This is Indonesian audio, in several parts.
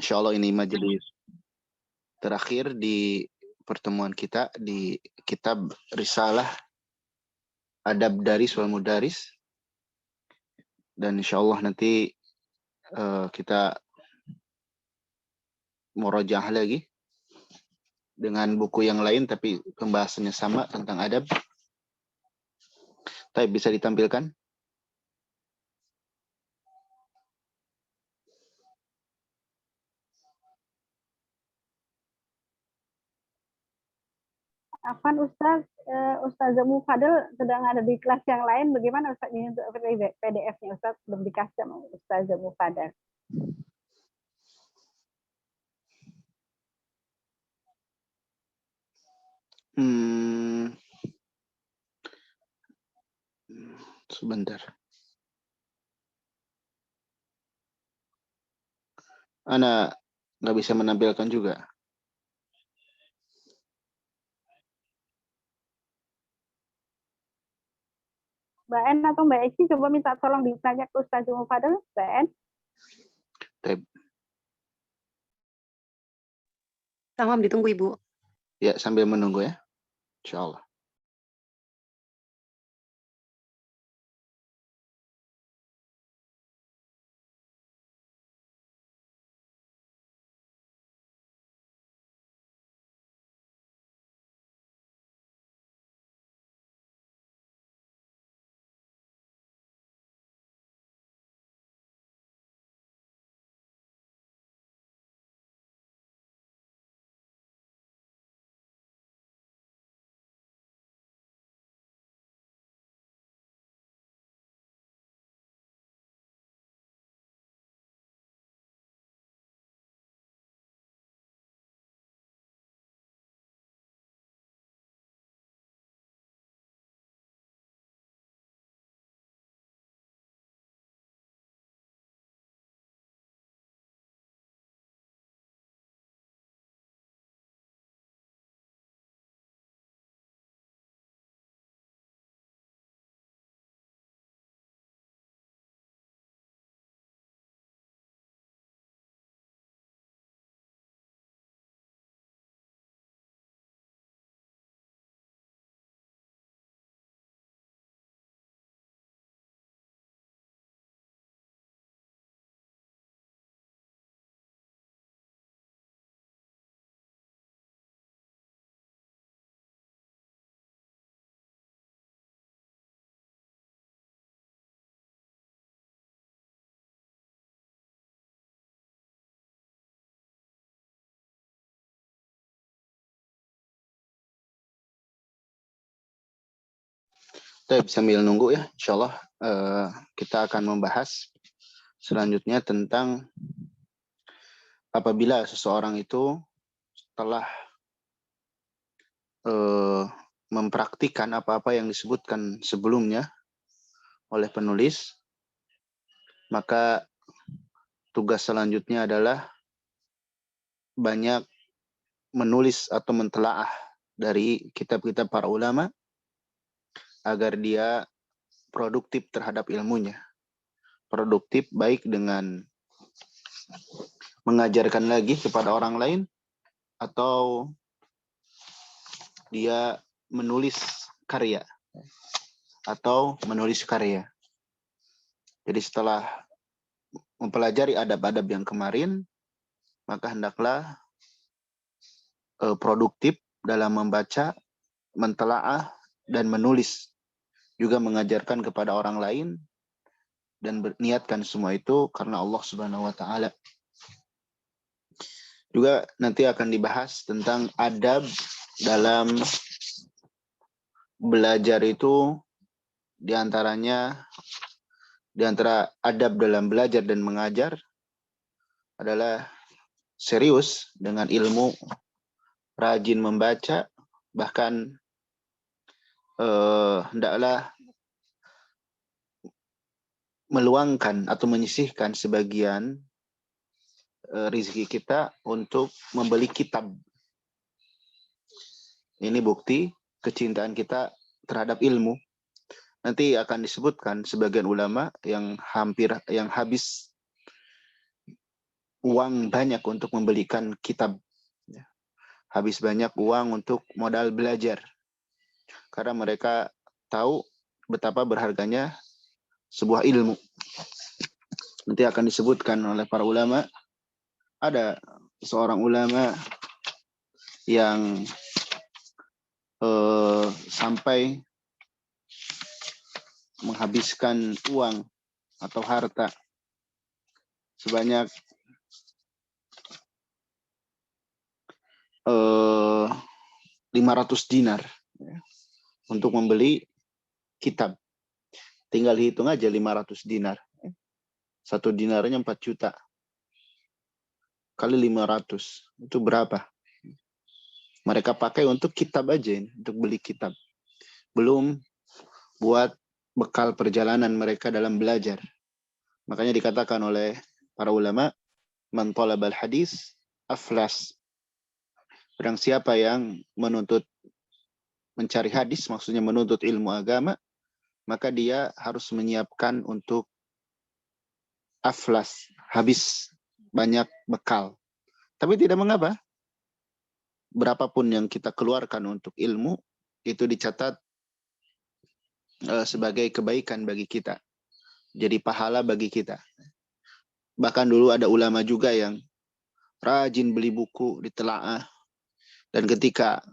Insya Allah ini majelis terakhir di pertemuan kita di kitab Risalah Adab Daris wal Mudaris. Dan insya Allah nanti kita murojaah lagi dengan buku yang lain, tapi pembahasannya sama tentang adab. Tapi bisa ditampilkan? Afan Ustaz, Ustaz Mufadil sedang ada di kelas yang lain. Bagaimana Ustaz ini untuk PDF-nya Ustaz belum dikasih sama Ustaz Mufadil? Sebentar. Ana nggak bisa menampilkan juga. Mbak En atau Mbak Eci coba minta tolong ditanya ke Ustaz Mufadil, Mbak En. Tamam, ditunggu Ibu. Ya, sambil menunggu ya. Insya Allah. Kita sambil nunggu ya, insya Allah kita akan membahas selanjutnya tentang apabila seseorang itu telah mempraktikkan apa-apa yang disebutkan sebelumnya oleh penulis, maka tugas selanjutnya adalah banyak menulis atau mentelaah dari kitab-kitab para ulama agar dia produktif terhadap ilmunya. Produktif baik dengan mengajarkan lagi kepada orang lain atau dia menulis karya atau menulis karya. Jadi setelah mempelajari adab-adab yang kemarin, maka hendaklah produktif dalam membaca, mentelaah, dan menulis. Juga mengajarkan kepada orang lain dan berniatkan semua itu karena Allah Subhanahu wa taala. Juga nanti akan dibahas tentang adab dalam belajar itu, di antara adab dalam belajar dan mengajar adalah serius dengan ilmu, rajin membaca, bahkan hendaklah meluangkan atau menyisihkan sebagian rezeki kita untuk membeli kitab. Ini bukti kecintaan kita terhadap ilmu. Nanti akan disebutkan sebagian ulama yang habis uang banyak untuk membelikan kitab. Ya. Habis banyak uang untuk modal belajar. Karena mereka tahu betapa berharganya sebuah ilmu. Nanti akan disebutkan oleh para ulama. Ada seorang ulama yang sampai menghabiskan uang atau harta sebanyak 500 dinar ya, untuk membeli kitab. Tinggal hitung aja 500 dinar. Satu dinarnya 4 juta. Kali 500. Itu berapa? Mereka pakai untuk kitab aja, untuk beli kitab. Belum buat bekal perjalanan mereka dalam belajar. Makanya dikatakan oleh para ulama, man talabal hadis aflas. Barang siapa yang mencari hadis, maksudnya menuntut ilmu agama, maka dia harus menyiapkan untuk aflas, habis banyak bekal. Tapi tidak mengapa. Berapapun yang kita keluarkan untuk ilmu, itu dicatat sebagai kebaikan bagi kita. Jadi pahala bagi kita. Bahkan dulu ada ulama juga yang rajin beli buku, ditelaah. Dan ketika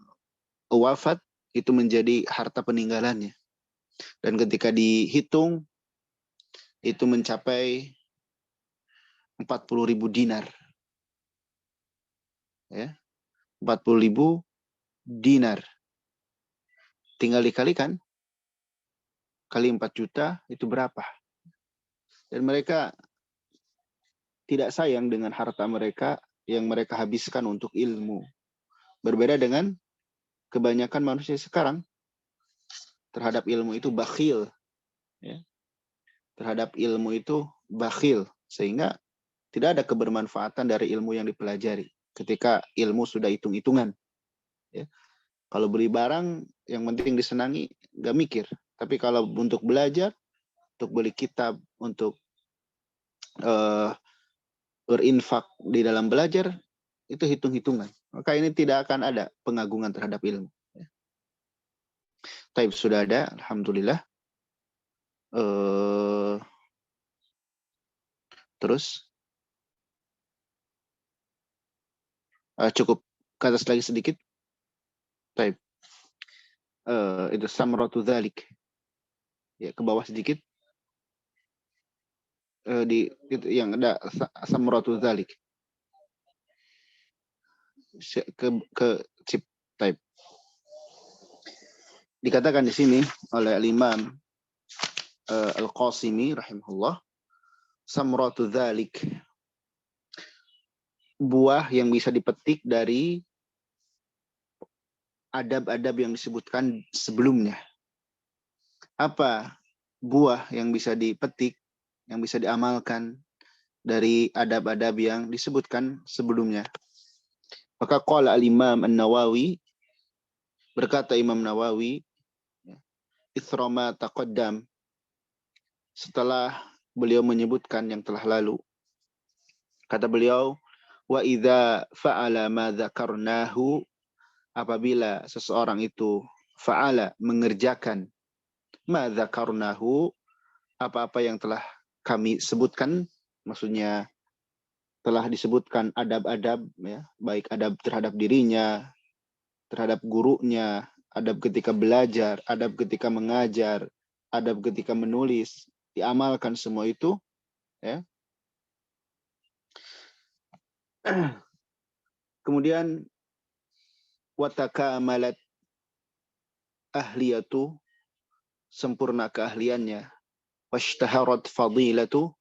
wafat, itu menjadi harta peninggalannya. Dan ketika dihitung, itu mencapai 40.000 dinar. Ya, 40.000 dinar. Tinggal dikalikan, kali 4 juta, itu berapa? Dan mereka tidak sayang dengan harta mereka yang mereka habiskan untuk ilmu. Berbeda dengan kebanyakan manusia sekarang. Terhadap ilmu itu bakhil. Ya. Terhadap ilmu itu bakhil. Sehingga tidak ada kebermanfaatan dari ilmu yang dipelajari. Ketika ilmu sudah hitung-hitungan. Ya. Kalau beli barang, yang penting disenangi, nggak mikir. Tapi kalau untuk belajar, untuk beli kitab, untuk berinfak di dalam belajar, itu hitung-hitungan. Maka ini tidak akan ada pengagungan terhadap ilmu. Taib sudah ada, alhamdulillah. Terus cukup ke atas lagi sedikit. Taib. Itu samratu dzalik. Ya, ke bawah sedikit. Di itu yang ada samratu dzalik. Ke chip type. Dikatakan di sini oleh Imam Al-Qasimi rahimahullah, samratu dzalik, buah yang bisa dipetik dari adab-adab yang disebutkan sebelumnya. Apa buah yang bisa dipetik, yang bisa diamalkan dari adab-adab yang disebutkan sebelumnya? Maka qala al-Imam An-Nawawi, berkata Imam Nawawi, ithrama taqaddam, setelah beliau menyebutkan yang telah lalu, kata beliau, wa idza fa'ala ma dzakarnahu, apabila seseorang itu fa'ala, mengerjakan, ma dzakarnahu, apa-apa yang telah kami sebutkan, maksudnya telah disebutkan adab-adab, ya, baik adab terhadap dirinya, terhadap gurunya, adab ketika belajar, adab ketika mengajar, adab ketika menulis, diamalkan semua itu, ya. Kemudian watakamalat ahliyatu, sempurna keahliannya, washtaharat fadilatu,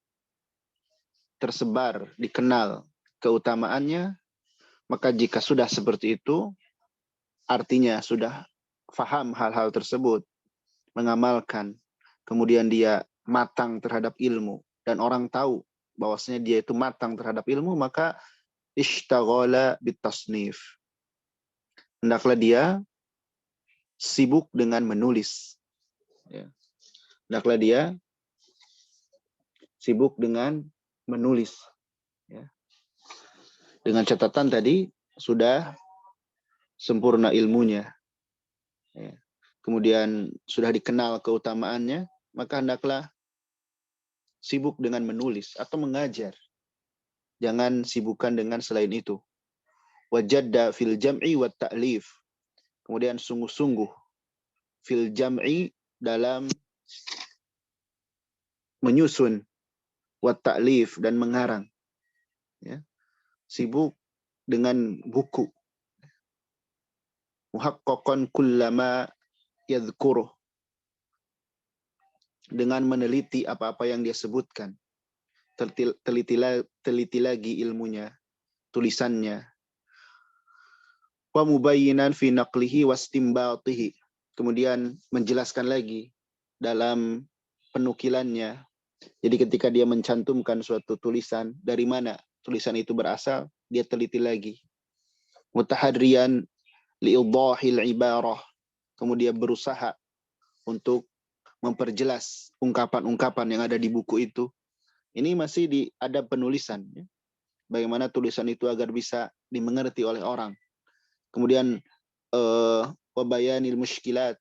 tersebar, dikenal keutamaannya, maka jika sudah seperti itu, artinya sudah faham hal-hal tersebut, mengamalkan, kemudian dia matang terhadap ilmu, dan orang tahu bahwasanya dia itu matang terhadap ilmu, maka ishtaghala bitasnif, hendaklah dia sibuk dengan menulis. Ya. Hendaklah dia sibuk dengan menulis. Ya. Dengan catatan tadi sudah sempurna ilmunya. Ya. Kemudian sudah dikenal keutamaannya, maka hendaklah sibuk dengan menulis atau mengajar. Jangan sibukkan dengan selain itu. Wajadda fil jam'i wa ta'lif. Kemudian sungguh-sungguh fil jam'i dalam menyusun, wa ta'lif dan mengarang. Ya. Sibuk dengan buku. Muhaqqaqan kullama yadhkuruh. Dengan meneliti apa-apa yang dia sebutkan. Teliti lagi ilmunya, tulisannya. Wa mubayyinan fi naqlihi wastimbatihi. Kemudian menjelaskan lagi dalam penukilannya. Jadi ketika dia mencantumkan suatu tulisan, dari mana tulisan itu berasal, dia teliti lagi. Mutahadriyan li'idahil ibarah. Kemudian berusaha untuk memperjelas ungkapan-ungkapan yang ada di buku itu. Ini masih ada penulisan. Ya. Bagaimana tulisan itu agar bisa dimengerti oleh orang. Kemudian wabayanil mushkilat.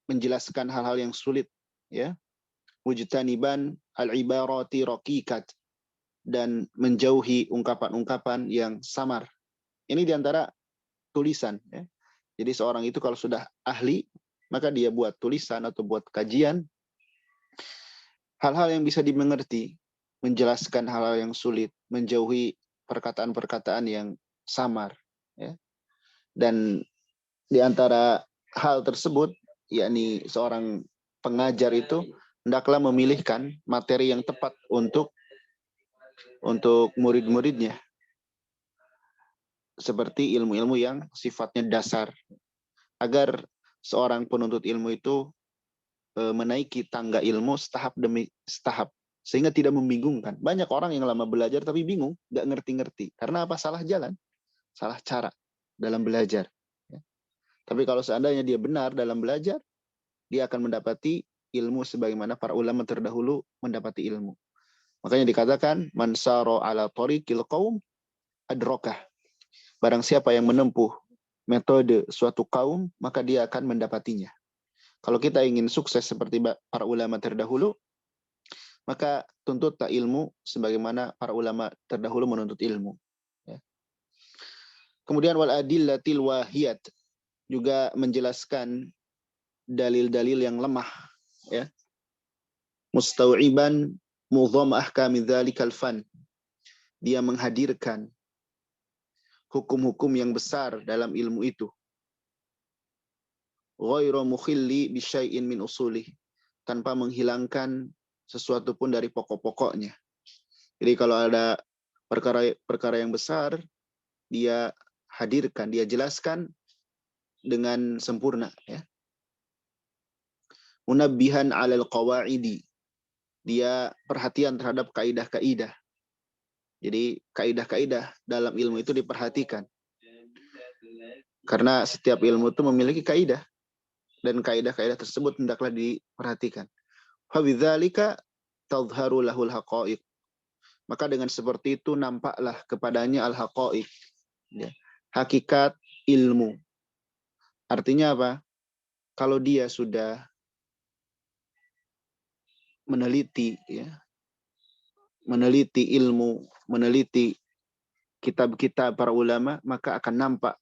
Menjelaskan hal-hal yang sulit. Ya. Mujtaniban al-ibarati raqiqat. Dan menjauhi ungkapan-ungkapan yang samar. Ini diantara tulisan. Ya. Jadi seorang itu kalau sudah ahli, maka dia buat tulisan atau buat kajian. Hal-hal yang bisa dimengerti. Menjelaskan hal-hal yang sulit. Menjauhi perkataan-perkataan yang samar. Ya. Dan diantara hal tersebut, yakni seorang pengajar itu, hendaklah memilihkan materi yang tepat untuk murid-muridnya. Seperti ilmu-ilmu yang sifatnya dasar. Agar seorang penuntut ilmu itu menaiki tangga ilmu setahap demi setahap. Sehingga tidak membingungkan. Banyak orang yang lama belajar tapi bingung, nggak ngerti-ngerti. Karena apa? Salah jalan, salah cara dalam belajar. Ya. Tapi kalau seandainya dia benar dalam belajar, dia akan mendapati ilmu sebagaimana para ulama terdahulu mendapati ilmu. Makanya dikatakan, man saro ala tariqil qaum adrokah. Barang siapa yang menempuh metode suatu kaum, maka dia akan mendapatinya. Kalau kita ingin sukses seperti para ulama terdahulu, maka tuntutlah ilmu sebagaimana para ulama terdahulu menuntut ilmu. Ya. Kemudian wal adillatil wahiyat, juga menjelaskan dalil-dalil yang lemah. Ya. Mustau'iban mudham ahkami dzalikal fan. Dia menghadirkan hukum-hukum yang besar dalam ilmu itu. Ghairu mukhilli bisyai'in min usulih. Tanpa menghilangkan sesuatu pun dari pokok-pokoknya. Jadi kalau ada perkara yang besar, dia hadirkan, dia jelaskan dengan sempurna. Ya. Munabbihan 'alal qawaidi. Dia perhatian terhadap kaidah-kaidah. Jadi kaidah-kaidah dalam ilmu itu diperhatikan. Karena setiap ilmu itu memiliki kaidah. Dan kaidah-kaidah tersebut hendaklah diperhatikan. Fabidzalika tadhharu lahul haqa'iq. Maka dengan seperti itu nampaklah kepadanya al-haqa'iq. Ya. Hakikat ilmu. Artinya apa? Kalau dia sudah meneliti, ya, meneliti ilmu, meneliti kitab-kitab para ulama, maka akan nampak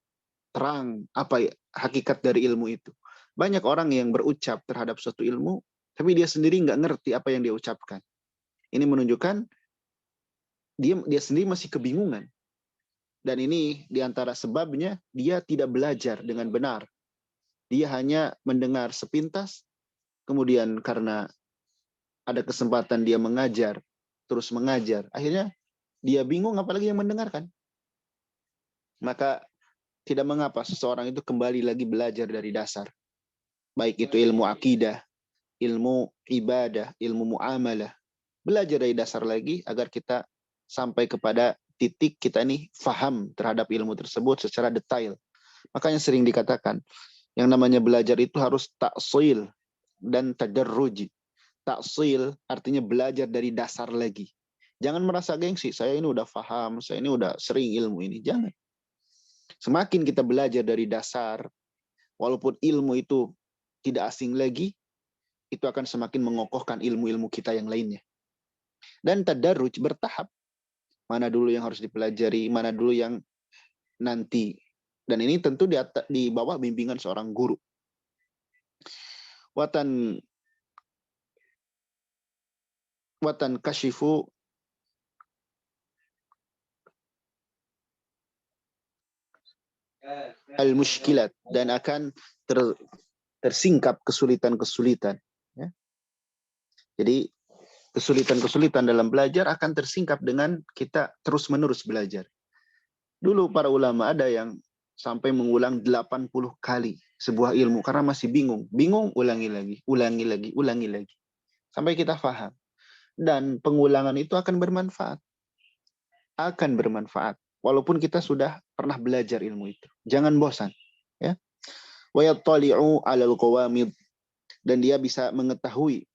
terang apa hakikat dari ilmu itu. Banyak orang yang berucap terhadap suatu ilmu, tapi dia sendiri nggak ngerti apa yang dia ucapkan. Ini menunjukkan dia sendiri masih kebingungan. Dan ini diantara sebabnya dia tidak belajar dengan benar. Dia hanya mendengar sepintas, kemudian karena ada kesempatan dia mengajar, terus mengajar. Akhirnya dia bingung apalagi yang mendengarkan. Maka tidak mengapa seseorang itu kembali lagi belajar dari dasar. Baik itu ilmu akidah, ilmu ibadah, ilmu muamalah. Belajar dari dasar lagi agar kita sampai kepada titik kita ini faham terhadap ilmu tersebut secara detail. Makanya sering dikatakan, yang namanya belajar itu harus ta'sil dan tadarruj. Ta'sil artinya belajar dari dasar lagi. Jangan merasa gengsi, saya ini udah paham, saya ini udah sering ilmu ini. Jangan. Semakin kita belajar dari dasar, walaupun ilmu itu tidak asing lagi, itu akan semakin mengokohkan ilmu-ilmu kita yang lainnya. Dan tadarruj bertahap. Mana dulu yang harus dipelajari, mana dulu yang nanti. Dan ini tentu di bawah bimbingan seorang guru. Watan kashifu al-mushkilat, dan akan tersingkap kesulitan-kesulitan. Ya. Jadi kesulitan-kesulitan dalam belajar akan tersingkap dengan kita terus-menerus belajar. Dulu para ulama ada yang sampai mengulang 80 kali sebuah ilmu karena masih bingung. Bingung, ulangi lagi, ulangi lagi, ulangi lagi. Sampai kita paham. Dan pengulangan itu akan bermanfaat. Akan bermanfaat. Walaupun kita sudah pernah belajar ilmu itu. Jangan bosan. Ya. Wa yattali'u 'alal qawamid, dan dia bisa mengetahui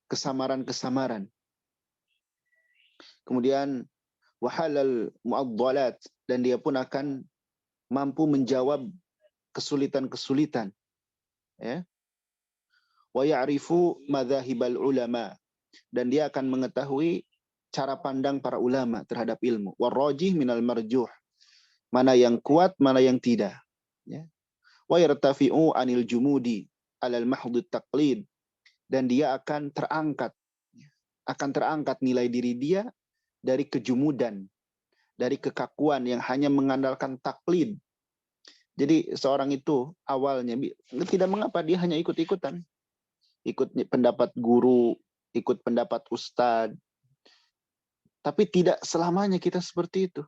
kesamaran-kesamaran. Kemudian wahalal mu'addalat, dan dia pun akan mampu menjawab kesulitan-kesulitan. Ya. Wa ya'rifu madzahibal ulama, dan dia akan mengetahui cara pandang para ulama terhadap ilmu. Warrajih minal marjuh, mana yang kuat, mana yang tidak. Ya. Wa yartafi'u anil jumudi alal mahdud taqlid, dan dia akan terangkat nilai diri dia dari kejumudan, dari kekakuan yang hanya mengandalkan taklid. Jadi seorang itu awalnya tidak mengapa, dia hanya ikut-ikutan. Ikut pendapat guru, ikut pendapat ustadz. Tapi tidak selamanya kita seperti itu.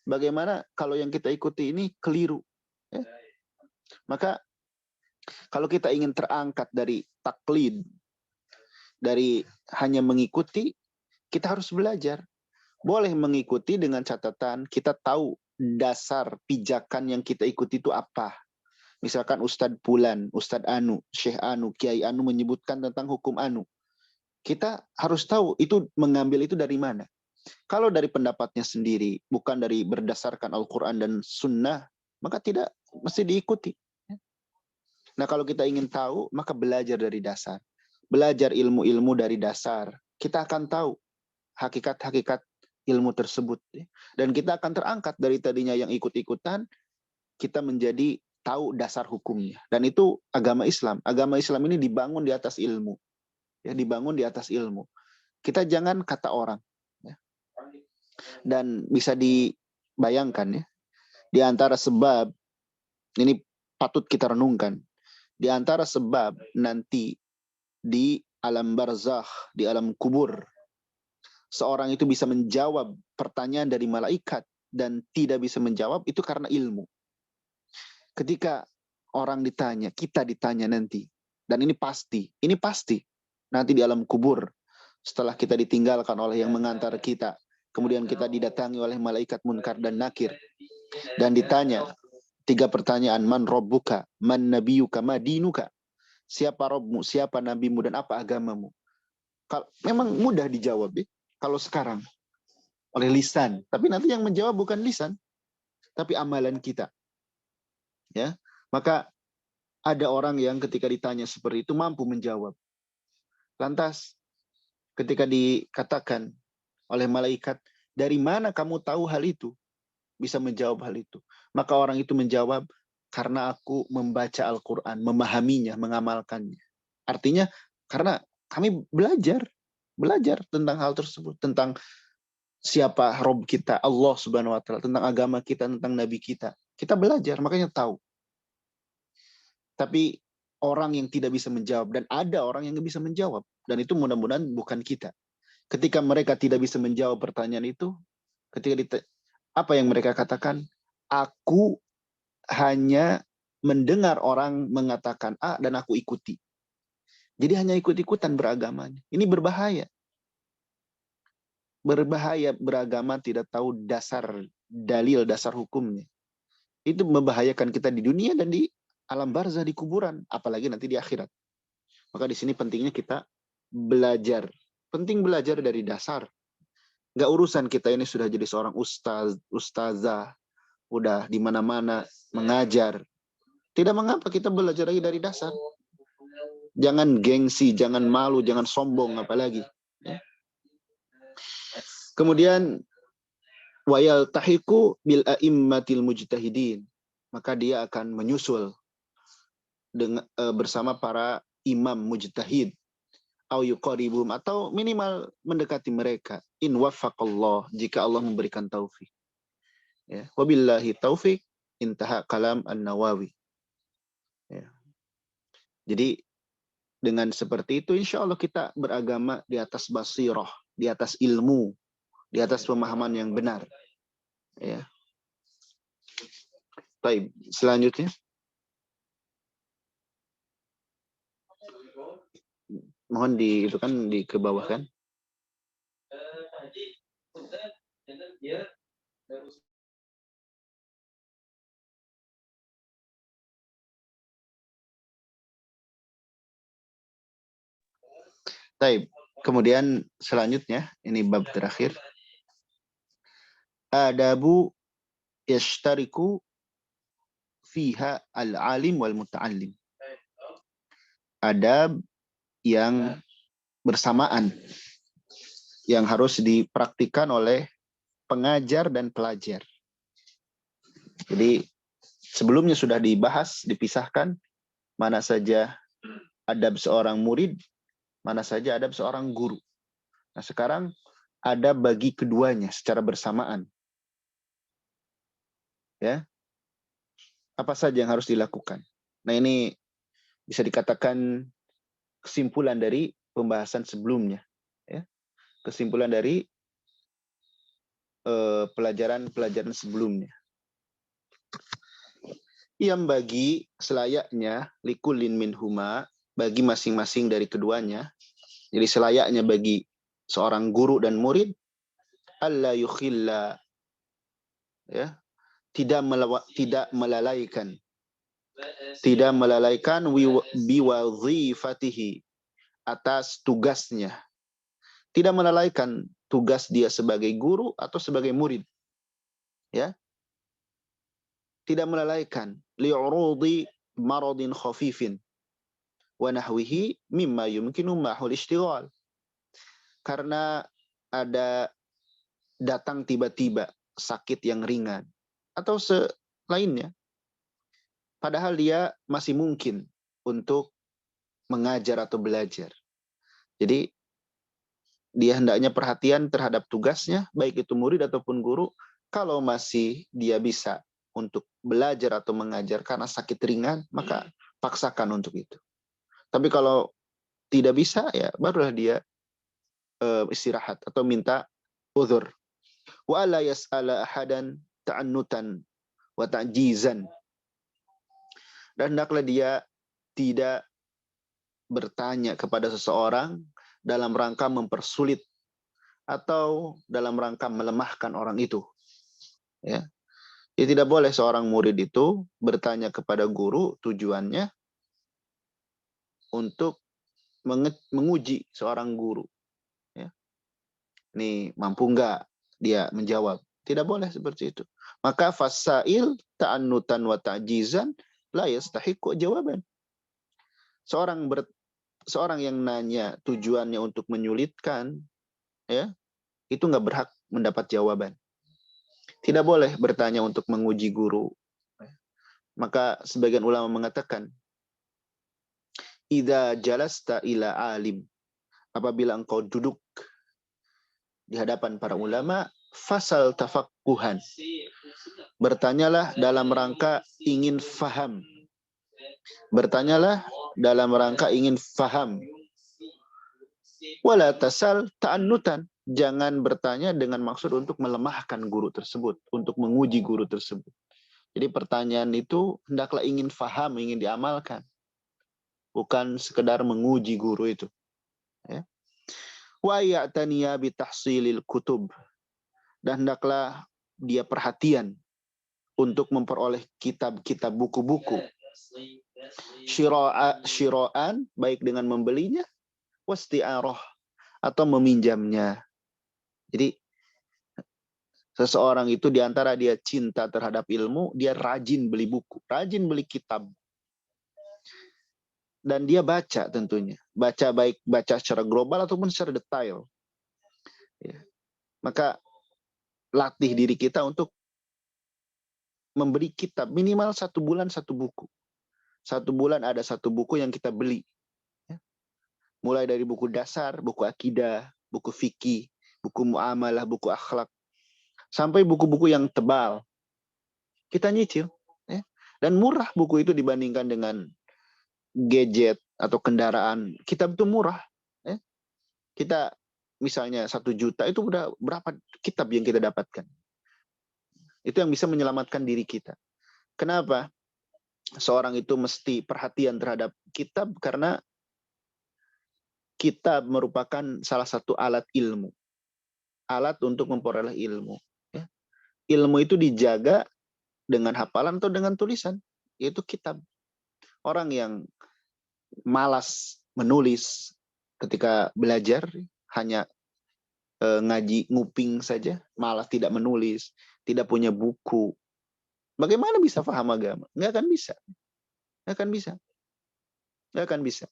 Bagaimana kalau yang kita ikuti ini keliru? Ya? Maka kalau kita ingin terangkat dari taklid, dari hanya mengikuti, kita harus belajar. Boleh mengikuti dengan catatan kita tahu dasar pijakan yang kita ikuti itu apa. Misalkan Ustadz Pulan, Ustadz Anu, Syekh Anu, Kiai Anu menyebutkan tentang hukum Anu. Kita harus tahu itu mengambil itu dari mana. Kalau dari pendapatnya sendiri, bukan dari berdasarkan Al-Quran dan Sunnah, maka tidak mesti diikuti. Nah, kalau kita ingin tahu, maka belajar dari dasar. Belajar ilmu-ilmu dari dasar. Kita akan tahu hakikat-hakikat ilmu tersebut. Dan kita akan terangkat dari tadinya yang ikut-ikutan, kita menjadi tahu dasar hukumnya. Dan itu agama Islam. Agama Islam ini dibangun di atas ilmu. Ya, dibangun di atas ilmu. Kita jangan kata orang. Dan bisa dibayangkan ya, di antara sebab, ini patut kita renungkan, di antara sebab nanti di alam barzakh, di alam kubur, seorang itu bisa menjawab pertanyaan dari malaikat dan tidak bisa menjawab, itu karena ilmu. Ketika orang ditanya, kita ditanya nanti, dan ini pasti nanti di alam kubur, setelah kita ditinggalkan oleh yang mengantar kita, kemudian kita didatangi oleh malaikat munkar dan nakir, dan ditanya 3 pertanyaan: man robbuka, man nabiyuka, ma dinuka. Siapa Robmu, siapa nabimu, dan apa agamamu? Memang mudah dijawab ya, kalau sekarang oleh lisan, tapi nanti yang menjawab bukan lisan, tapi amalan kita. Ya, maka ada orang yang ketika ditanya seperti itu mampu menjawab. Lantas ketika dikatakan oleh malaikat, dari mana kamu tahu hal itu? Bisa menjawab hal itu. Maka orang itu menjawab, karena aku membaca Al-Quran, memahaminya, mengamalkannya. Artinya karena kami belajar tentang hal tersebut, tentang siapa Rob kita, Allah Subhanahu wa Ta'ala, tentang agama kita, tentang Nabi kita. Kita belajar, makanya tahu. Tapi orang yang tidak bisa menjawab, dan ada orang yang bisa menjawab, dan itu mudah-mudahan bukan kita. Ketika mereka tidak bisa menjawab pertanyaan itu, apa yang mereka katakan? Aku hanya mendengar orang mengatakan A dan aku ikuti. Jadi hanya ikut-ikutan beragamanya. Ini berbahaya. Berbahaya beragama tidak tahu dasar dalil, dasar hukumnya. Itu membahayakan kita di dunia dan di alam barzah, di kuburan, apalagi nanti di akhirat. Maka di sini pentingnya kita belajar. Penting belajar dari dasar. Nggak urusan kita ini sudah jadi seorang ustazah, udah di mana-mana mengajar. Tidak mengapa kita belajar lagi dari dasar. Jangan gengsi, jangan malu, jangan sombong apalagi. Ya. Kemudian wayal tahiku bil a'immatil mujtahidin. Maka dia akan menyusul dengan bersama para imam mujtahid. Au yuqaribum, atau minimal mendekati mereka. In waffaqallah, jika Allah memberikan taufik. Ya. Wabillahi taufik, intaha kalam An-Nawawi. Ya. Jadi dengan seperti itu insya Allah kita beragama di atas basirah, di atas ilmu, di atas pemahaman yang benar. Ya. Baik, selanjutnya. Mohon itu kan di ke bawah kan. Baik, kemudian selanjutnya ini bab terakhir. Adabu yashtariku fiha al-alim wal muta'allim. Adab yang bersamaan yang harus dipraktikkan oleh pengajar dan pelajar. Jadi sebelumnya sudah dibahas, dipisahkan mana saja adab seorang murid, mana saja adab seorang guru. Nah, sekarang ada bagi keduanya secara bersamaan. Ya. Apa saja yang harus dilakukan? Nah, ini bisa dikatakan kesimpulan dari pembahasan sebelumnya. Ya. Kesimpulan dari pelajaran-pelajaran sebelumnya. Yang bagi selayaknya likulin minhuma, bagi masing-masing dari keduanya. Jadi selayaknya bagi seorang guru dan murid, alla yukhilla, ya, tidak melalaikan biwazifatihi, atas tugasnya. Tidak melalaikan tugas dia sebagai guru atau sebagai murid. Ya. Tidak melalaikan li'urudi maradin khafifin wa nahwihi mimma yumkinu ma'hul ishtighal. Karena ada datang tiba-tiba sakit yang ringan atau selainnya. Padahal dia masih mungkin untuk mengajar atau belajar. Jadi dia hendaknya perhatian terhadap tugasnya, baik itu murid ataupun guru. Kalau masih dia bisa untuk belajar atau mengajar karena sakit ringan, maka paksakan untuk itu. Tapi kalau tidak bisa, ya barulah dia istirahat atau minta uzur. Wa la yas'ala ahadan ta'annutan wa ta'jizan. Dan hendaklah dia tidak bertanya kepada seseorang dalam rangka mempersulit atau dalam rangka melemahkan orang itu. Ya. Jadi tidak boleh seorang murid itu bertanya kepada guru tujuannya untuk menguji seorang guru. Ya. Ini mampu enggak dia menjawab? Tidak boleh seperti itu. Maka fasail ta'annutan wa ta'jizan la yastahiqu jawaban. Seorang yang nanya tujuannya untuk menyulitkan, ya, itu nggak berhak mendapat jawaban. Tidak boleh bertanya untuk menguji guru. Maka sebagian ulama mengatakan, idza jalasta ila alim, apabila engkau duduk di hadapan para ulama, fasal tafaqquhan, bertanyalah dalam rangka ingin faham. Bertanyalah dalam rangka ingin faham. Wala tasal ta'annutan, jangan bertanya dengan maksud untuk melemahkan guru tersebut, untuk menguji guru tersebut. Jadi pertanyaan itu hendaklah ingin faham, ingin diamalkan. Bukan sekedar menguji guru itu. Ya. Wa ya'taniya bitahsilil kutub, dan hendaklah dia perhatian untuk memperoleh kitab-kitab buku-buku. Syira'an, baik dengan membelinya, wasti'arah, atau meminjamnya. Jadi Seseorang itu di antara dia cinta terhadap ilmu, dia rajin beli buku, rajin beli kitab. Dan dia baca tentunya. Baca secara global ataupun secara detail. Ya. Maka latih diri kita untuk memberi kitab. Minimal 1 bulan 1 buku. 1 bulan ada 1 buku yang kita beli. Ya. Mulai dari buku dasar, buku akidah, buku fikih, buku muamalah, buku akhlak. Sampai buku-buku yang tebal. Kita nyicil. Ya. Dan murah buku itu dibandingkan dengan gadget atau kendaraan. Kitab itu murah. Ya. Kita misalnya 1 juta itu udah berapa kitab yang kita dapatkan. Itu yang bisa menyelamatkan diri kita. Kenapa? Seorang itu mesti perhatian terhadap kitab karena kitab merupakan salah satu alat ilmu. Alat untuk memperoleh ilmu. Ya. Ilmu itu dijaga dengan hafalan atau dengan tulisan. Yaitu kitab. Orang yang malas menulis ketika belajar hanya ngaji nguping saja, malas tidak menulis, tidak punya buku. Bagaimana bisa paham agama? Nggak akan bisa. Nggak akan bisa. Nggak akan bisa.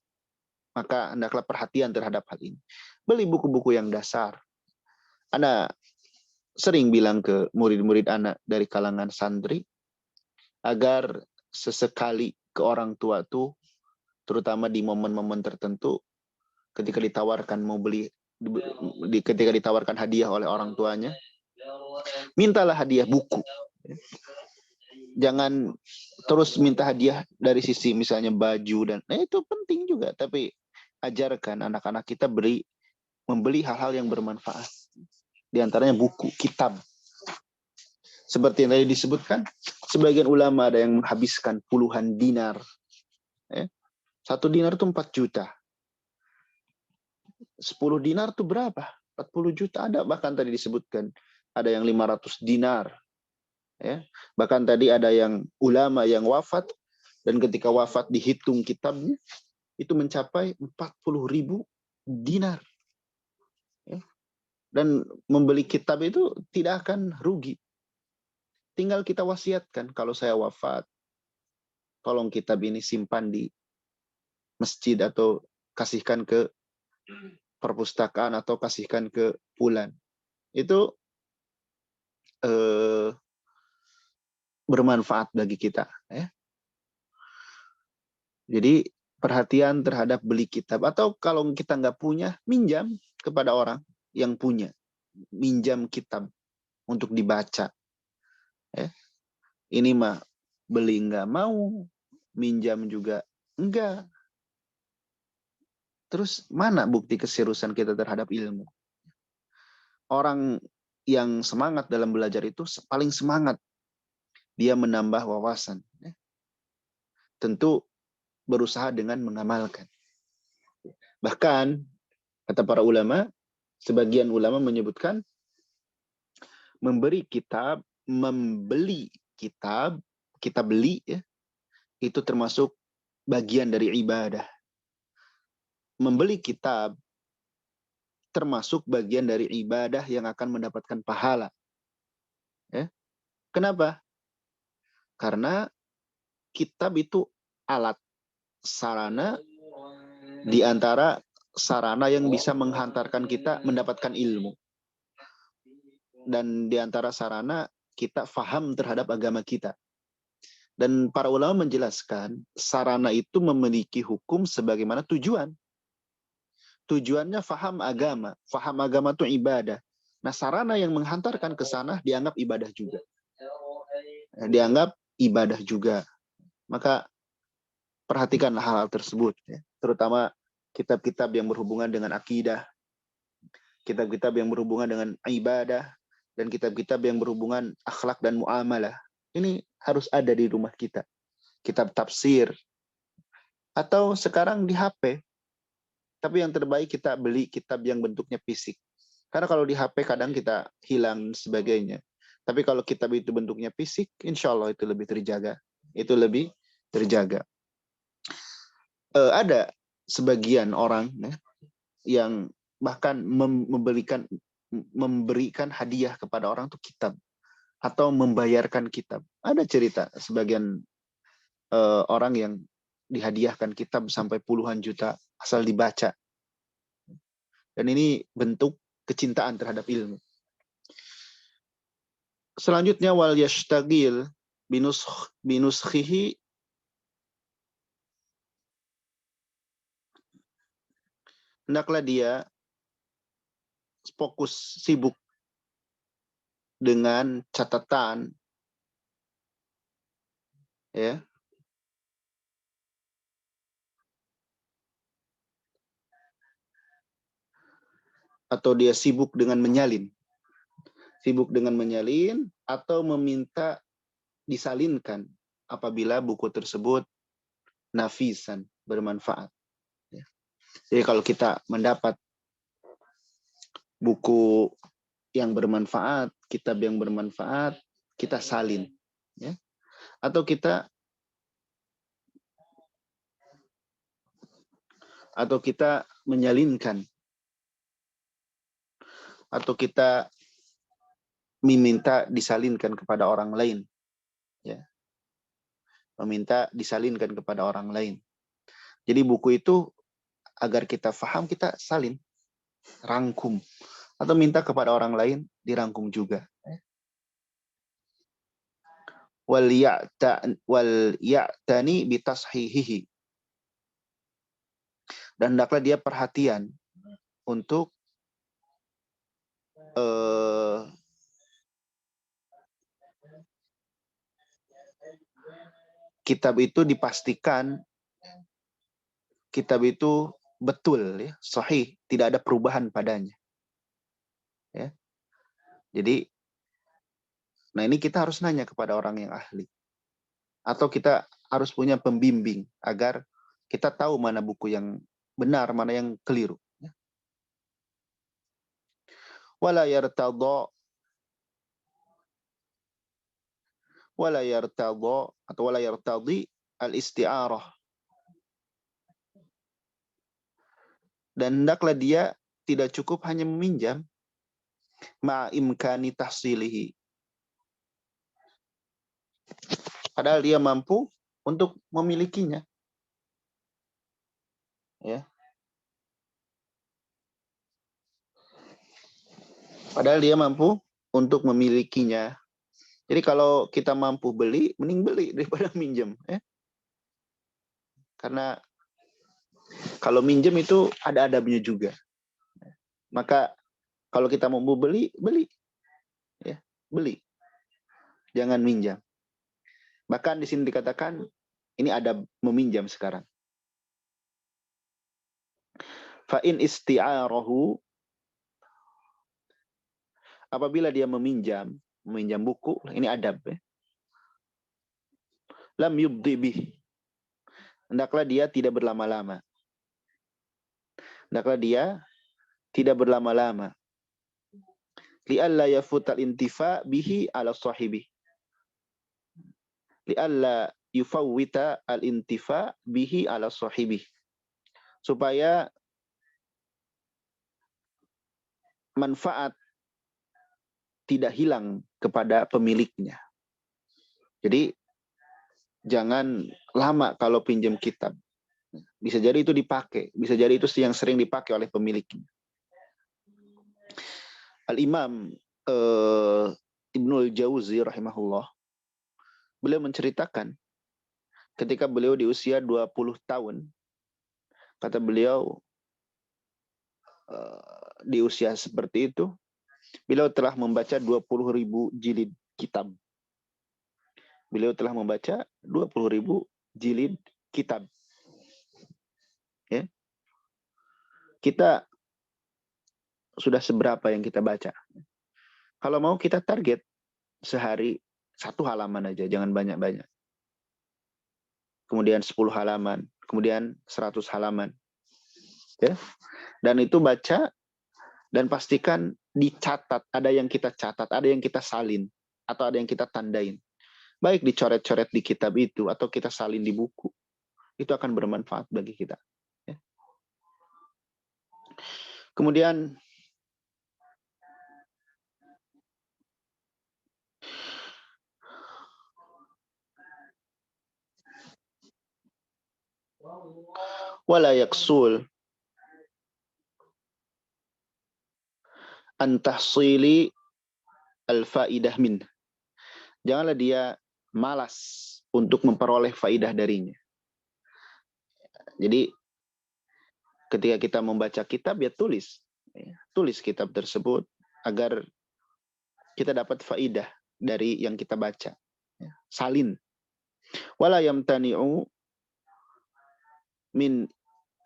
Maka hendaklah perhatian terhadap hal ini. Beli buku-buku yang dasar. Ana sering bilang ke murid-murid anak dari kalangan santri, agar sesekali ke orang tua tuh, terutama di momen-momen tertentu, ketika ditawarkan mau beli, ketika ditawarkan hadiah oleh orang tuanya, mintalah hadiah buku. Jangan terus minta hadiah dari sisi misalnya baju dan itu penting juga, tapi ajarkan anak-anak kita membeli hal-hal yang bermanfaat. Di antaranya buku, kitab. Seperti yang tadi disebutkan, sebagian ulama ada yang menghabiskan puluhan dinar. 1 dinar itu 4 juta. 10 dinar itu berapa? 40 juta ada. Bahkan tadi disebutkan ada yang 500 dinar. Ya. Bahkan tadi ada yang ulama yang wafat, dan ketika wafat dihitung kitabnya, itu mencapai 40.000 dinar. Ya. Dan membeli kitab itu tidak akan rugi. Tinggal kita wasiatkan, kalau saya wafat, tolong kitab ini simpan di masjid atau kasihkan ke perpustakaan atau kasihkan ke fulan. Itu bermanfaat bagi kita. Ya. Jadi perhatian terhadap beli kitab. Atau kalau kita nggak punya, minjam kepada orang yang punya. Minjam kitab untuk dibaca. Ya. Ini mah beli nggak mau, minjam juga enggak. Terus mana bukti keseriusan kita terhadap ilmu? Orang yang semangat dalam belajar itu paling semangat. Dia menambah wawasan. Ya. Tentu berusaha dengan mengamalkan. Bahkan, kata para ulama, sebagian ulama menyebutkan membeli kitab, kita beli, ya, itu termasuk bagian dari ibadah. Membeli kitab termasuk bagian dari ibadah yang akan mendapatkan pahala. Ya. Kenapa? Karena kitab itu alat, sarana di antara sarana yang bisa menghantarkan kita mendapatkan ilmu. Dan di antara sarana kita faham terhadap agama kita. Dan para ulama menjelaskan, sarana itu memiliki hukum sebagaimana tujuan. Tujuannya faham agama. Faham agama itu ibadah. Nah, sarana yang menghantarkan ke sana dianggap ibadah juga. Dianggap ibadah juga. Maka perhatikan hal-hal tersebut. Ya. Terutama kitab-kitab yang berhubungan dengan akidah. Kitab-kitab yang berhubungan dengan ibadah. Dan kitab-kitab yang berhubungan akhlak dan muamalah. Ini harus ada di rumah kita. Kitab tafsir. Atau sekarang di HP. Tapi yang terbaik kita beli kitab yang bentuknya fisik. Karena kalau di HP kadang kita hilang sebagainya. Tapi kalau kitab itu bentuknya fisik, insya Allah itu lebih terjaga. Itu lebih terjaga. Ada sebagian orang, ya, yang bahkan memberikan hadiah kepada orang itu kitab atau membayarkan kitab. Ada cerita sebagian orang yang dihadiahkan kitab sampai puluhan juta asal dibaca. Dan ini bentuk kecintaan terhadap ilmu. Selanjutnya wal yashtagil binuskhihi, hendaklah dia fokus sibuk dengan catatan, ya, atau dia sibuk dengan menyalin, atau meminta disalinkan apabila buku tersebut nafisan, bermanfaat. Ya. Jadi kalau kita mendapat buku yang bermanfaat, kitab yang bermanfaat, kita salin, ya. Atau kita menyalinkan, atau kita meminta disalinkan kepada orang lain, ya. Meminta disalinkan kepada orang lain. Jadi buku itu agar kita paham, kita salin, rangkum, atau minta kepada orang lain dirangkum juga. Wal ya'tani bitashihihi, dan hendaklah dia perhatian untuk kitab itu dipastikan kitab itu betul, ya, sahih, tidak ada perubahan padanya, ya. Jadi, nah ini kita harus nanya kepada orang yang ahli, atau kita harus punya pembimbing agar kita tahu mana buku yang benar, mana yang keliru. Wala yartadhi al-isti'arah, dan hendaklah dia tidak cukup hanya meminjam ma'imkani tahsilihi, padahal dia mampu untuk memilikinya, ya. Padahal dia mampu untuk memilikinya. Jadi kalau kita mampu beli, mending beli daripada minjem, ya. Karena kalau minjem itu ada adabnya juga. Maka kalau kita mau beli, ya, beli. Jangan minjam. Bahkan di sini dikatakan ini adab meminjam sekarang. Fa in isti'arahu, apabila dia meminjam buku, ini adab, ya. Lam yubdi bih, hendaklah dia tidak berlama-lama. Li'alla yafutal intifa bihi ala sahibi. Li'alla yufawwita al-intifa bihi ala sahibi. Supaya manfaat tidak hilang kepada pemiliknya. Jadi jangan lama kalau pinjam kitab. Bisa jadi itu dipakai, bisa jadi itu yang sering dipakai oleh pemiliknya. Al-Imam Ibnul Jauzi rahimahullah, beliau menceritakan ketika beliau di usia 20 tahun, kata beliau, di usia seperti itu, beliau telah membaca 20.000 jilid kitab. Beliau telah membaca 20.000 jilid kitab. Ya. Kita sudah seberapa yang kita baca? Kalau mau kita target sehari 1 halaman aja, jangan banyak-banyak. Kemudian 10 halaman, kemudian 100 halaman. Ya. Dan itu baca dan pastikan dicatat, ada yang kita catat, ada yang kita salin, atau ada yang kita tandain. Baik dicoret-coret di kitab itu atau kita salin di buku. Itu akan bermanfaat bagi kita. Ya. Kemudian Wala yaksul an tahsili al-faidah min. Janganlah dia malas untuk memperoleh faidah darinya. Jadi ketika kita membaca kitab, ya tulis. Tulis kitab tersebut agar kita dapat faidah dari yang kita baca. Salin. Wala yamtani'u min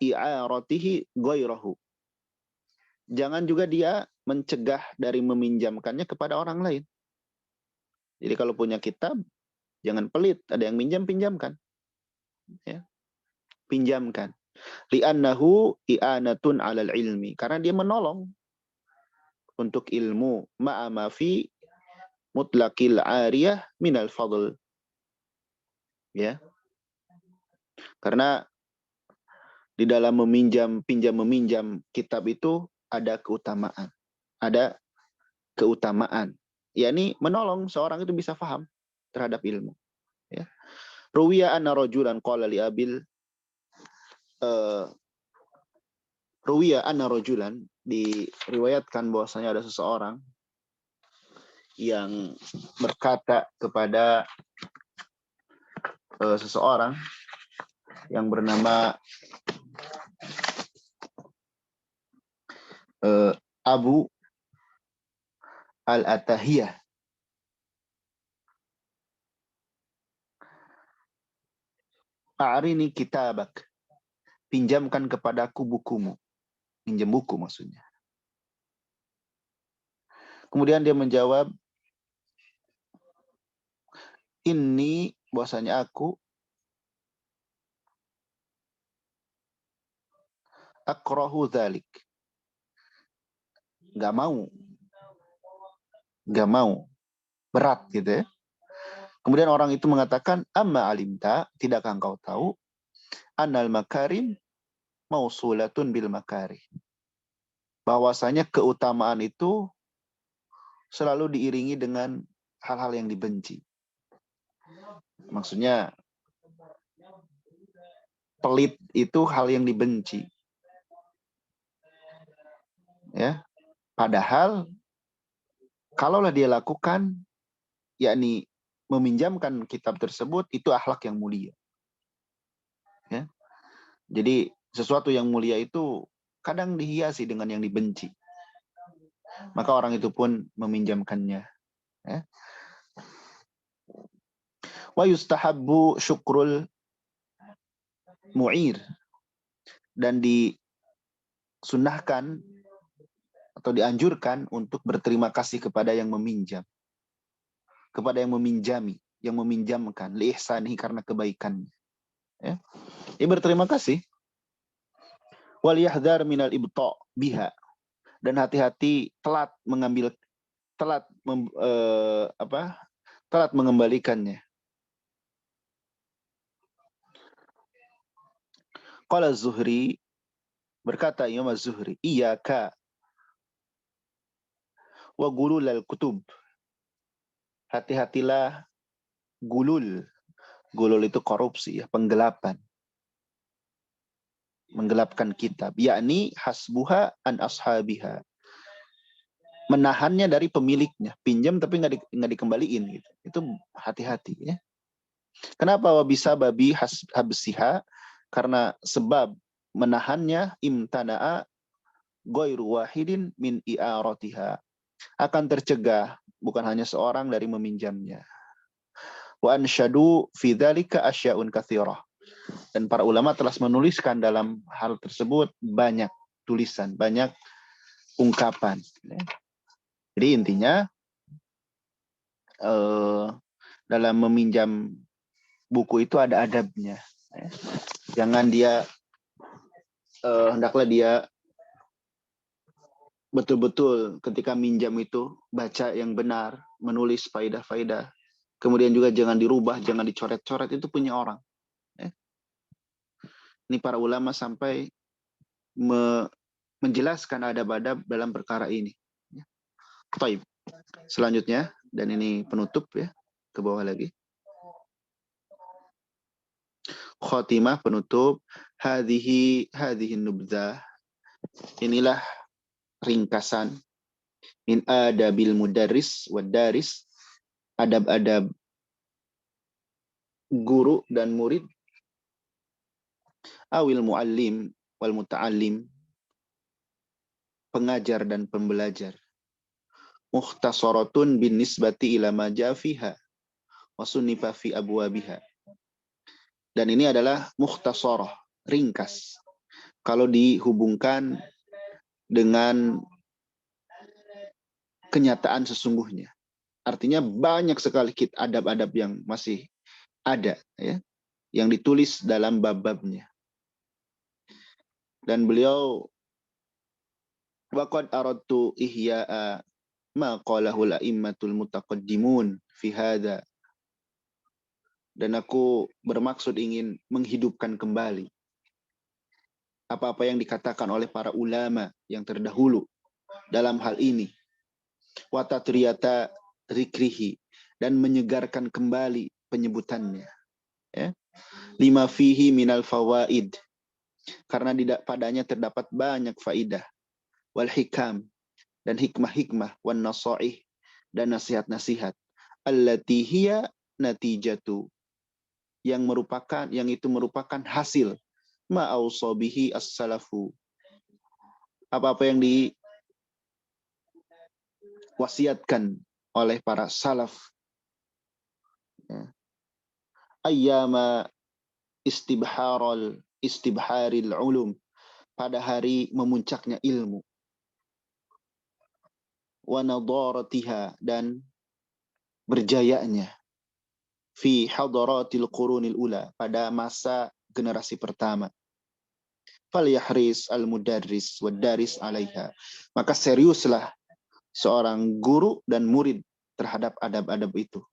i'aratihi ghairahu. Jangan juga dia mencegah dari meminjamkannya kepada orang lain. Jadi kalau punya kitab, jangan pelit. Ada yang minjam, pinjamkan. Ya. Pinjamkan. Li'annahu i'anatun 'alal ilmi. Karena dia menolong untuk ilmu. Ma'ama fi mutlaqil 'ariyah minal fadl. Ya. Karena di dalam pinjam-meminjam kitab itu ada keutamaan. Ada keutamaan. Yakni menolong seorang itu bisa paham terhadap ilmu. Ya. Ruwiya anna rajulan qala li abil Ruwiya anna rajulan, diriwayatkan bahwasanya ada seseorang yang berkata kepada seseorang yang bernama Abu Al-Atahiyah. A'rini kitabak. Pinjamkan kepadaku bukumu. Pinjam buku maksudnya. Kemudian dia menjawab, ini bahwasanya aku akrahu dzalik. Gak mau. Berat gitu ya. Kemudian orang itu mengatakan, amma alimta, tidakkah engkau tahu, annal makarim mausulatun bil makari. Bahwasanya keutamaan itu selalu diiringi dengan hal-hal yang dibenci. Maksudnya pelit itu hal yang dibenci. Ya. Padahal kalaulah dia lakukan, yakni meminjamkan kitab tersebut, itu akhlak yang mulia. Ya. Jadi sesuatu yang mulia itu kadang dihiasi dengan yang dibenci. Maka orang itu pun meminjamkannya. Ya. Wa yustahabbu syukrul mu'ir. Dan disunnahkan atau dianjurkan untuk berterima kasih kepada yang meminjam. Kepada yang meminjami, yang meminjamkan, liihsanihi, karena kebaikannya. Ya. Dia berterima kasih. Wal yahdhar minal ibta' biha. Dan hati-hati telat mengembalikannya. Qala Az-Zuhri, berkata Imam Az-Zuhri, iyyaka wa gulul al-kutub. Hati-hatilah gulul. Gulul itu korupsi, ya, penggelapan. Menggelapkan kitab, yakni hasbuha an ashabiha. Menahannya dari pemiliknya. Pinjam tapi nggak dikembaliin gitu. Itu hati-hati ya. Kenapa wabisa babi habsiha? Karena sebab menahannya imtana'a ghairu wahidin min i'aratiha. Akan tercegah bukan hanya seorang dari meminjamnya. Wa ansyadu fi dzalika asya'un katsirah. Dan para ulama telah menuliskan dalam hal tersebut banyak tulisan, banyak ungkapan. Jadi intinya dalam meminjam buku itu ada adabnya. Jangan dia hendaklah dia betul-betul ketika minjam itu baca yang benar, menulis faidah-faidah. Kemudian juga jangan dirubah, jangan dicoret-coret, itu punya orang. Ini para ulama sampai menjelaskan adab-adab dalam perkara ini. Baik. Selanjutnya, dan ini penutup ya, ke bawah lagi. Khotimah, penutup. Hadhihi nubdzah. Inilah ringkasan min adabil mudarris wad daris, adab-adab guru dan murid, awil muallim wal muta'allim, pengajar dan pembelajar. Mukhtasaratun bin nisbati ila ma jaa fiha wa sunnifa fi abwabiha. Dan ini adalah mukhtasarah, ringkas. Kalau dihubungkan dengan kenyataan sesungguhnya. Artinya banyak sekali adab-adab yang masih ada, ya, yang ditulis dalam bab-babnya. Dan beliau waqad aradtu ihya'a ma qalahu al-a'immatul mutaqaddimun fi hadha. Dan aku bermaksud ingin menghidupkan kembali apa-apa yang dikatakan oleh para ulama yang terdahulu dalam hal ini. Wa tatriyata rikrihi, dan menyegarkan kembali penyebutannya. Ya. Lima fihi minal fawaid, karena padanya terdapat banyak faidah. Wal hikam, dan hikmah-hikmah. Wan nasaih, dan nasihat-nasihat. Allati hiya natijatu, yang itu merupakan hasil ma'ausabihi as-salafu, apa-apa yang diwasiatkan oleh para salaf. Ayyama istibharil ulum, pada hari memuncaknya ilmu. Wa nadaratiha, dan berjayanya. Fi hadaratil qurunil ula, pada masa generasi pertama. Falyahris al-mudarris wad daris alaiha, maka seriuslah seorang guru dan murid terhadap adab-adab itu.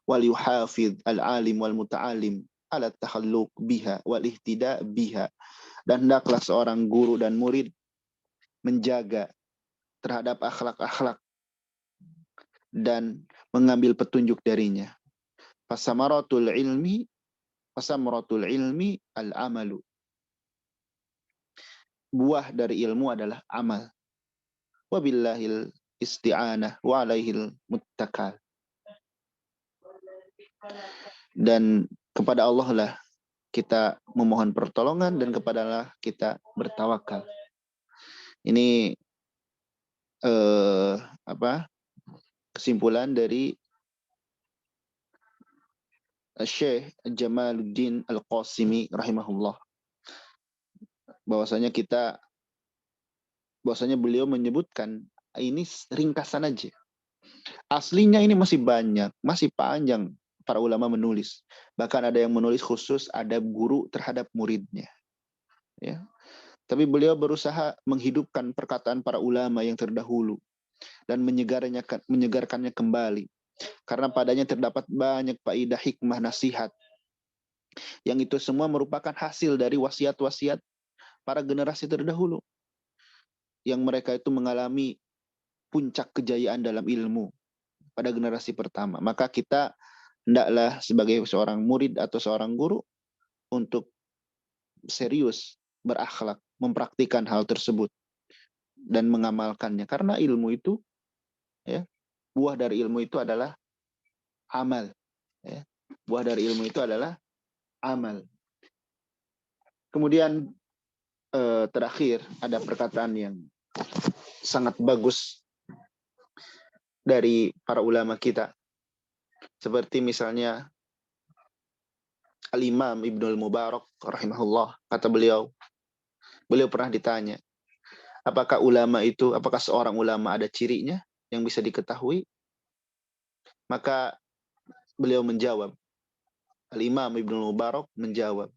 Wal yuhafidh al-alim wal muta'alim ala takhalluq biha wal ihtida biha, dan hendaklah seorang guru dan murid menjaga terhadap akhlak-akhlak dan mengambil petunjuk darinya. Fasamaratul ilmi al-amalu, buah dari ilmu adalah amal. Wabillahil isti'anah wa alaihil muttakal, dan kepada Allah lah kita memohon pertolongan, dan kepada Allah kita bertawakal. Ini kesimpulan dari Syekh Jamaluddin Al-Qasimi rahimahullah, bahwasanya beliau menyebutkan ini ringkasan aja. Aslinya ini masih banyak, masih panjang para ulama menulis. Bahkan ada yang menulis khusus adab guru terhadap muridnya. Ya. Tapi beliau berusaha menghidupkan perkataan para ulama yang terdahulu dan menyegarkannya kembali. Karena padanya terdapat banyak faedah, hikmah, nasihat. Yang itu semua merupakan hasil dari wasiat-wasiat para generasi terdahulu. Yang mereka itu mengalami puncak kejayaan dalam ilmu pada generasi pertama. Maka kita hendaklah sebagai seorang murid atau seorang guru untuk serius berakhlak, mempraktikkan hal tersebut dan mengamalkannya. Karena ilmu itu, ya, buah dari ilmu itu adalah amal. Ya. Buah dari ilmu itu adalah amal. Kemudian terakhir ada perkataan yang sangat bagus dari para ulama kita. Seperti misalnya Al-Imam Ibnul Mubarak rahimahullah, kata beliau pernah ditanya, apakah seorang ulama ada cirinya yang bisa diketahui? Maka beliau menjawab, Al-Imam Ibnul Mubarak menjawab,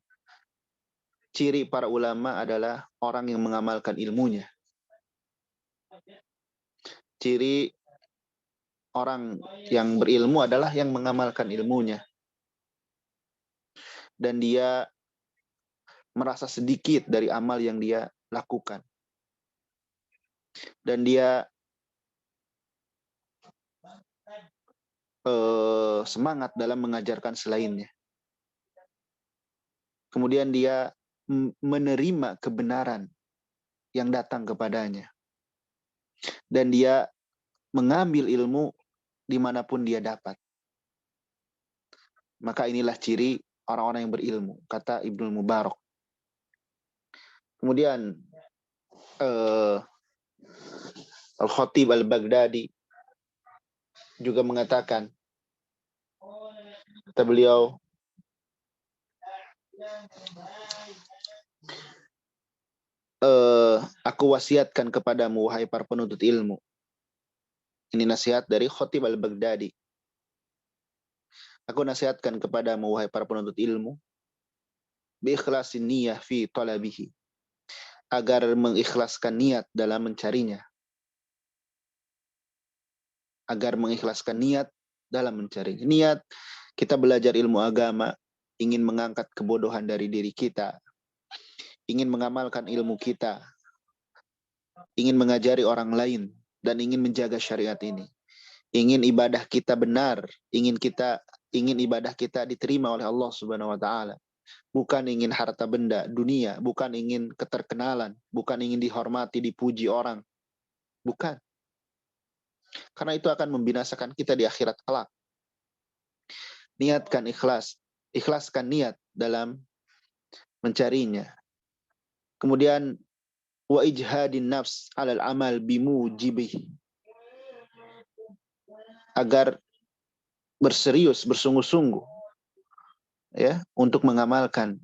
ciri para ulama adalah orang yang mengamalkan ilmunya. Ciri orang yang berilmu adalah yang mengamalkan ilmunya. Dan dia merasa sedikit dari amal yang dia lakukan. Dan dia semangat dalam mengajarkan selainnya. Kemudian dia menerima kebenaran yang datang kepadanya. Dan dia mengambil ilmu dimanapun dia dapat. Maka inilah ciri orang-orang yang berilmu, kata Ibnu Mubarak. Kemudian Al-Khatib Al-Baghdadi juga mengatakan, kata beliau, aku wasiatkan kepadamu, wahai para penuntut ilmu. Ini nasihat dari Khatib Al-Baghdadi. Aku nasihatkan kepadamu, wahai para penuntut ilmu, bi-ikhlasin niyah fi talabihi, agar mengikhlaskan niat dalam mencarinya. Agar mengikhlaskan niat dalam mencarinya. Niat, kita belajar ilmu agama, ingin mengangkat kebodohan dari diri kita, ingin mengamalkan ilmu kita, ingin mengajari orang lain, dan ingin menjaga syariat ini. Ingin ibadah kita benar, ingin ibadah kita diterima oleh Allah Subhanahu wa taala. Bukan ingin harta benda, dunia, bukan ingin keterkenalan, bukan ingin dihormati, dipuji orang. Bukan. Karena itu akan membinasakan kita di akhirat kelak. Niatkan ikhlas, ikhlaskan niat dalam mencarinya. Kemudian wa ijhadin nafs 'alal amal bimujibih, agar berserius, bersungguh-sungguh ya untuk mengamalkan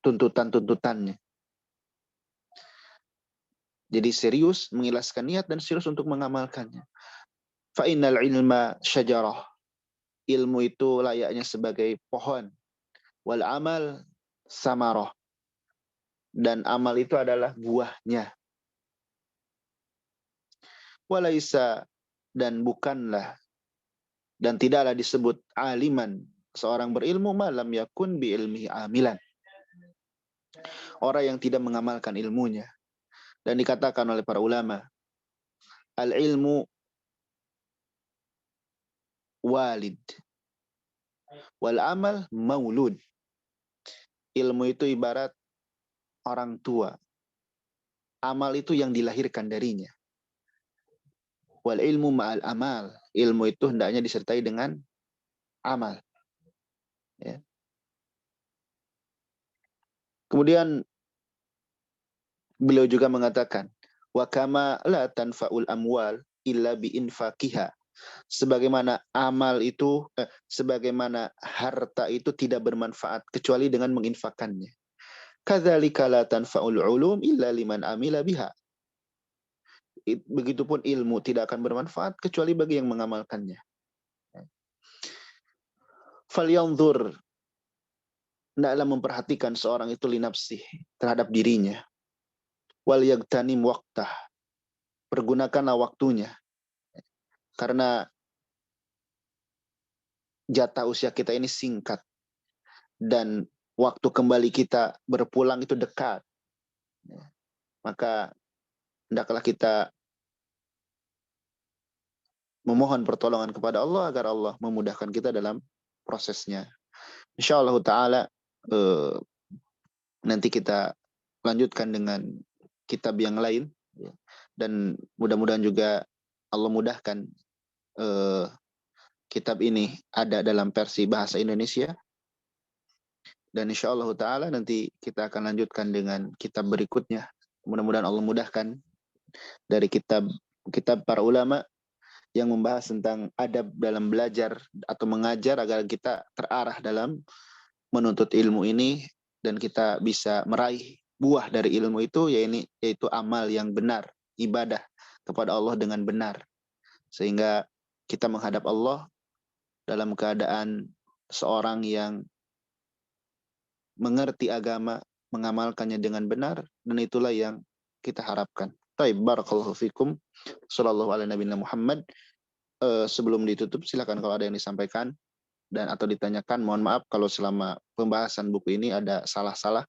tuntutan-tuntutannya. Jadi serius mengikhlaskan niat dan serius untuk mengamalkannya. Fa innal ilma syajarah, ilmu itu layaknya sebagai pohon, wal amal samarah, dan amal itu adalah buahnya. Walaisa, dan bukanlah dan tidaklah disebut aliman seorang berilmu malam yakun bi ilmihi amilan, orang yang tidak mengamalkan ilmunya. Dan dikatakan oleh para ulama, al ilmu walid wal amal maulud. Ilmu itu ibarat orang tua, amal itu yang dilahirkan darinya. Wal ilmu ma'al amal, ilmu itu hendaknya disertai dengan amal. Ya. Kemudian beliau juga mengatakan, wa kama la tanfa'ul amwal illa bi infaqiha. Sebagaimana amal itu, sebagaimana harta itu tidak bermanfaat kecuali dengan menginfakkannya. Kadzalika la tanfa'ul ulum illa liman amila biha. Begitupun ilmu tidak akan bermanfaat kecuali bagi yang mengamalkannya. Falyanzur, hendaklah memperhatikan seorang itu linafsih, terhadap dirinya. Wal yagtanim waqtah, pergunakanlah waktunya. Karena jatah usia kita ini singkat, dan waktu kembali kita berpulang itu dekat. Maka hendaklah kita memohon pertolongan kepada Allah agar Allah memudahkan kita dalam prosesnya. Insyaallah ta'ala nanti kita lanjutkan dengan kitab yang lain, dan mudah-mudahan juga Allah mudahkan kitab ini ada dalam versi bahasa Indonesia. Dan insyaallah ta'ala nanti kita akan lanjutkan dengan kitab berikutnya. Mudah-mudahan Allah mudahkan dari kitab para ulama yang membahas tentang adab dalam belajar atau mengajar, agar kita terarah dalam menuntut ilmu ini dan kita bisa meraih buah dari ilmu itu, yaitu amal yang benar, ibadah kepada Allah dengan benar, sehingga kita menghadap Allah dalam keadaan seorang yang mengerti agama, mengamalkannya dengan benar, dan itulah yang kita harapkan. Baik, barakallahu fikum. Shallallahu ala nabiyina Muhammad. Sebelum ditutup, silakan kalau ada yang disampaikan dan atau ditanyakan. Mohon maaf kalau selama pembahasan buku ini ada salah-salah.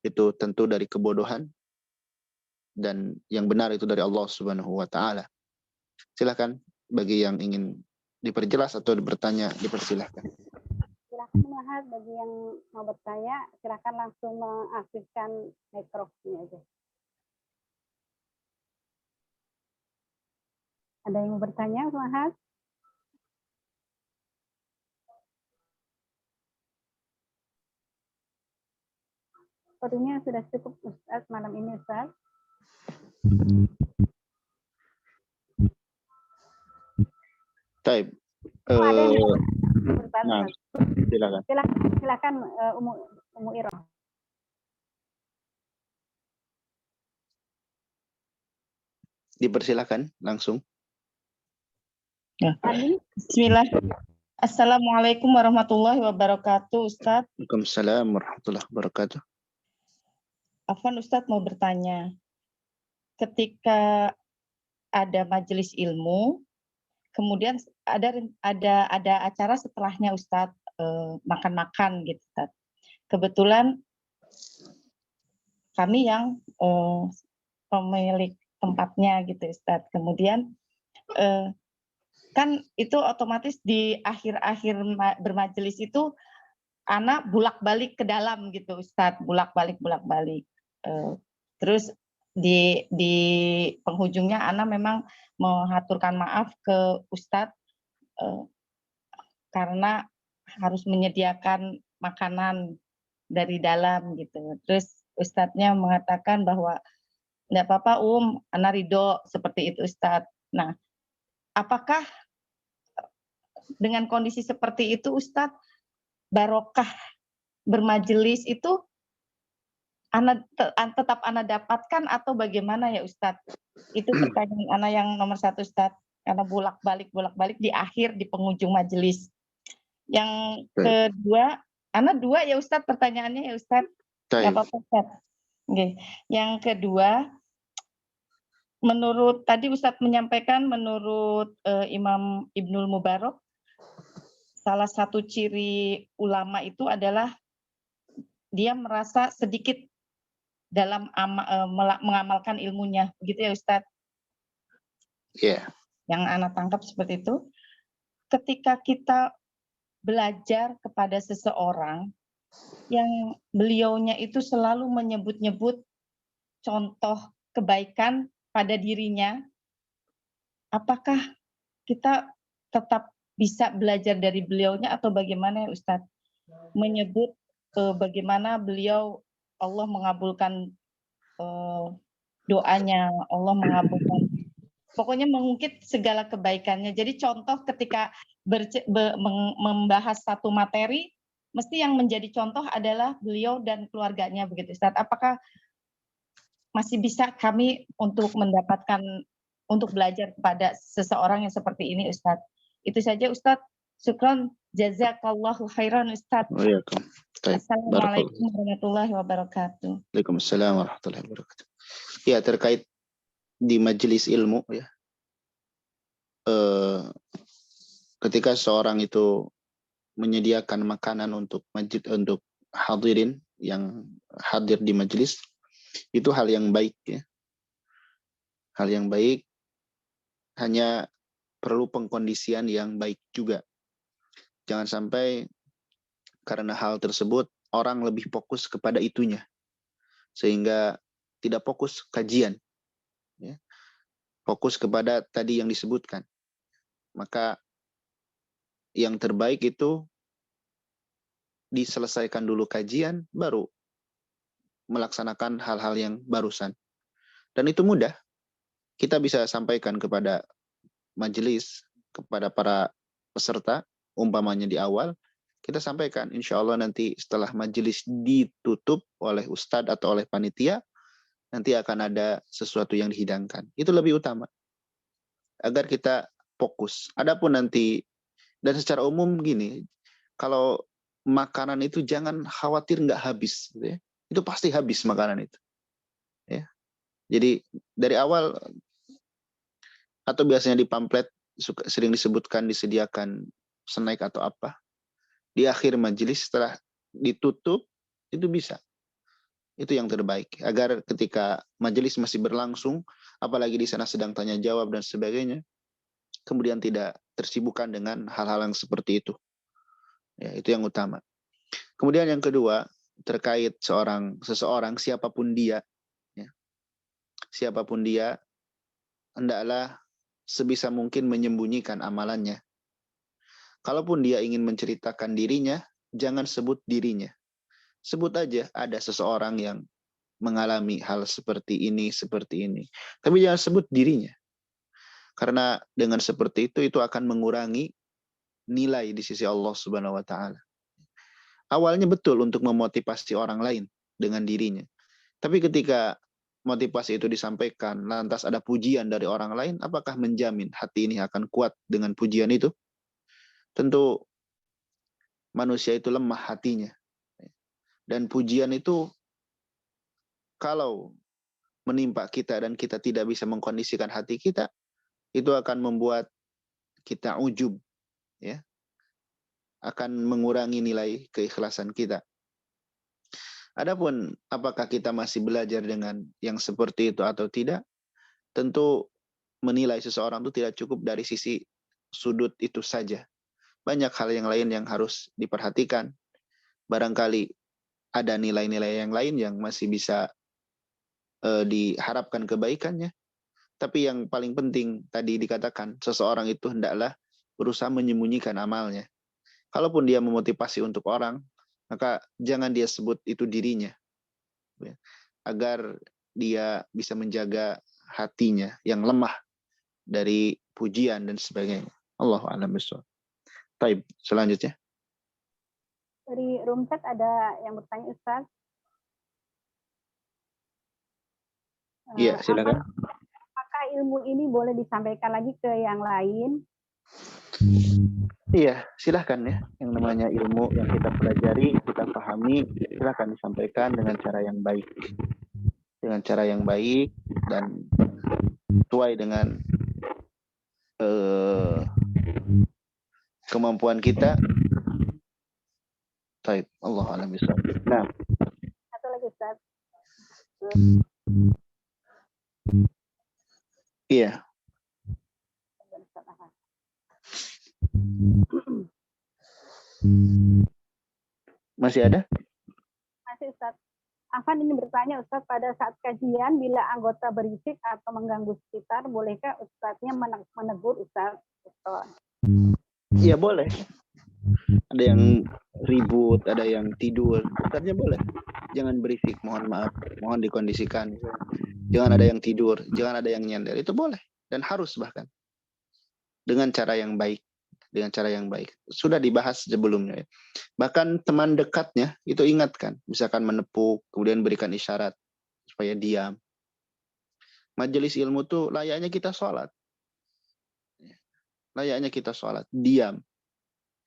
Itu tentu dari kebodohan, dan yang benar itu dari Allah Subhanahu wa taala. Silakan bagi yang ingin diperjelas atau bertanya, dipersilahkan. Silakan Ustaz, bagi yang mau bertanya, silakan langsung mengaktifkan mikrofonnya aja. Ada yang mau bertanya, Ustaz? Sepertinya sudah cukup Ustaz malam ini, Ustaz. Taib. Ada yang mau bertanya, Nah, Ustaz? Silakan Umu Iroh. Dipersilakan langsung. Ya. Andi? Bismillah. Assalamualaikum warahmatullahi wabarakatuh, Ustadz. Waalaikumsalam warahmatullahi wabarakatuh. Afwan, Ustadz mau bertanya. Ketika ada majelis ilmu, kemudian ada acara setelahnya, Ustadz, makan-makan gitu, Ustadz. Kebetulan kami yang pemilik tempatnya gitu, Ustadz. Kemudian kan itu otomatis di akhir-akhir bermajelis itu anak bulak-balik ke dalam gitu, Ustadz, bulak-balik. Terus di penghujungnya anak memang mengaturkan maaf ke Ustadz karena harus menyediakan makanan dari dalam gitu. Terus Ustadznya mengatakan bahwa enggak apa-apa anak ridho, seperti itu, Ustadz. Nah, apakah dengan kondisi seperti itu, Ustadz, barokah bermajelis itu tetap Ana dapatkan atau bagaimana ya, Ustadz? Itu pertanyaan Ana yang nomor satu, Ustadz. Karena bolak-balik di akhir, di penghujung majelis. Yang kedua, Ana dua ya, Ustadz, pertanyaannya ya, Ustadz. Nggak apa-apa, Ustadz. Oke. Yang kedua, menurut tadi Ustadz menyampaikan menurut Imam Ibnul Mubarak, salah satu ciri ulama itu adalah dia merasa sedikit dalam mengamalkan ilmunya, begitu ya, Ustadz? Iya. Yeah. Yang anak tangkap seperti itu. Ketika kita belajar kepada seseorang yang beliaunya itu selalu menyebut-nyebut contoh kebaikan pada dirinya, apakah kita tetap bisa belajar dari beliaunya atau bagaimana ya, Ustadz? Menyebut bagaimana beliau Allah mengabulkan doanya, Allah mengabulkan, pokoknya mengungkit segala kebaikannya. Jadi contoh ketika membahas satu materi, mesti yang menjadi contoh adalah beliau dan keluarganya, begitu, Ustadz. Apakah masih bisa kami untuk mendapatkan, untuk belajar kepada seseorang yang seperti ini, Ustadz? Itu saja, Ustadz. Syukran, jazakallahu khairan, Ustadz. Assalamualaikum warahmatullahi wabarakatuh. Waalaikumsalam warahmatullahi wabarakatuh. Ya, terkait di majelis ilmu ya, ketika seorang itu menyediakan makanan untuk hadirin yang hadir di majelis, itu hal yang baik ya. Hal yang baik, hanya perlu pengkondisian yang baik juga. Jangan sampai karena hal tersebut orang lebih fokus kepada itunya, sehingga tidak fokus kajian ya. Fokus kepada tadi yang disebutkan. Maka yang terbaik itu diselesaikan dulu kajian, baru melaksanakan hal-hal yang barusan. Dan itu mudah. Kita bisa sampaikan kepada majelis, kepada para peserta, umpamanya di awal, kita sampaikan, insya Allah nanti setelah majelis ditutup oleh ustadz atau oleh panitia, nanti akan ada sesuatu yang dihidangkan. Itu lebih utama. Agar kita fokus. Adapun nanti, dan secara umum gini, kalau makanan itu jangan khawatir nggak habis. Gitu ya. Itu pasti habis makanan itu. Ya. Jadi dari awal, atau biasanya di pamflet, sering disebutkan disediakan snack atau apa. Di akhir majelis setelah ditutup, itu bisa. Itu yang terbaik. Agar ketika majelis masih berlangsung, apalagi di sana sedang tanya jawab dan sebagainya, kemudian tidak tersibukkan dengan hal-hal yang seperti itu. Ya, itu yang utama. Kemudian yang kedua, terkait seseorang siapapun dia, ya, siapapun dia, hendaklah sebisa mungkin menyembunyikan amalannya. Kalaupun dia ingin menceritakan dirinya, jangan sebut dirinya. Sebut aja ada seseorang yang mengalami hal seperti ini. Tapi jangan sebut dirinya. Karena dengan seperti itu akan mengurangi nilai di sisi Allah Subhanahu wa taala. Awalnya betul untuk memotivasi orang lain dengan dirinya. Tapi ketika motivasi itu disampaikan, lantas ada pujian dari orang lain, apakah menjamin hati ini akan kuat dengan pujian itu? Tentu manusia itu lemah hatinya. Dan pujian itu kalau menimpa kita dan kita tidak bisa mengkondisikan hati kita, itu akan membuat kita ujub, ya, akan mengurangi nilai keikhlasan kita. Adapun apakah kita masih belajar dengan yang seperti itu atau tidak, tentu menilai seseorang itu tidak cukup dari sisi sudut itu saja. Banyak hal yang lain yang harus diperhatikan. Barangkali ada nilai-nilai yang lain yang masih bisa diharapkan kebaikannya. Tapi yang paling penting tadi dikatakan, seseorang itu hendaklah berusaha menyembunyikan amalnya. Kalaupun dia memotivasi untuk orang, maka jangan dia sebut itu dirinya. Agar dia bisa menjaga hatinya yang lemah dari pujian dan sebagainya. Allahu a'lam bishawab. Baik, selanjutnya. Dari room chat ada yang bertanya, Ustaz. Iya, silakan. Apakah ilmu ini boleh disampaikan lagi ke yang lain? Iya, silahkan ya. Yang namanya ilmu yang kita pelajari, kita pahami, silahkan disampaikan dengan cara yang baik. Dengan cara yang baik dan sesuai dengan kemampuan kita. Baik, Allah a'lam bishawab. Nah, Satu lagi, Ustaz. iya. Masih ada? Masih, Ustaz. Afan ini bertanya, Ustaz, pada saat kajian bila anggota berisik atau mengganggu sekitar, bolehkah Ustaznya menegur Ustaz? Iya boleh. Ada yang ribut, ada yang tidur, Ustaznya boleh. Jangan berisik, mohon maaf, mohon dikondisikan. Jangan ada yang tidur, jangan ada yang nyender, itu boleh dan harus bahkan dengan cara yang baik. Dengan cara yang baik. Sudah dibahas sebelumnya. Bahkan teman dekatnya itu ingatkan. Misalkan menepuk, kemudian berikan isyarat supaya diam. Majelis ilmu tuh layaknya kita sholat. Layaknya kita sholat. Diam.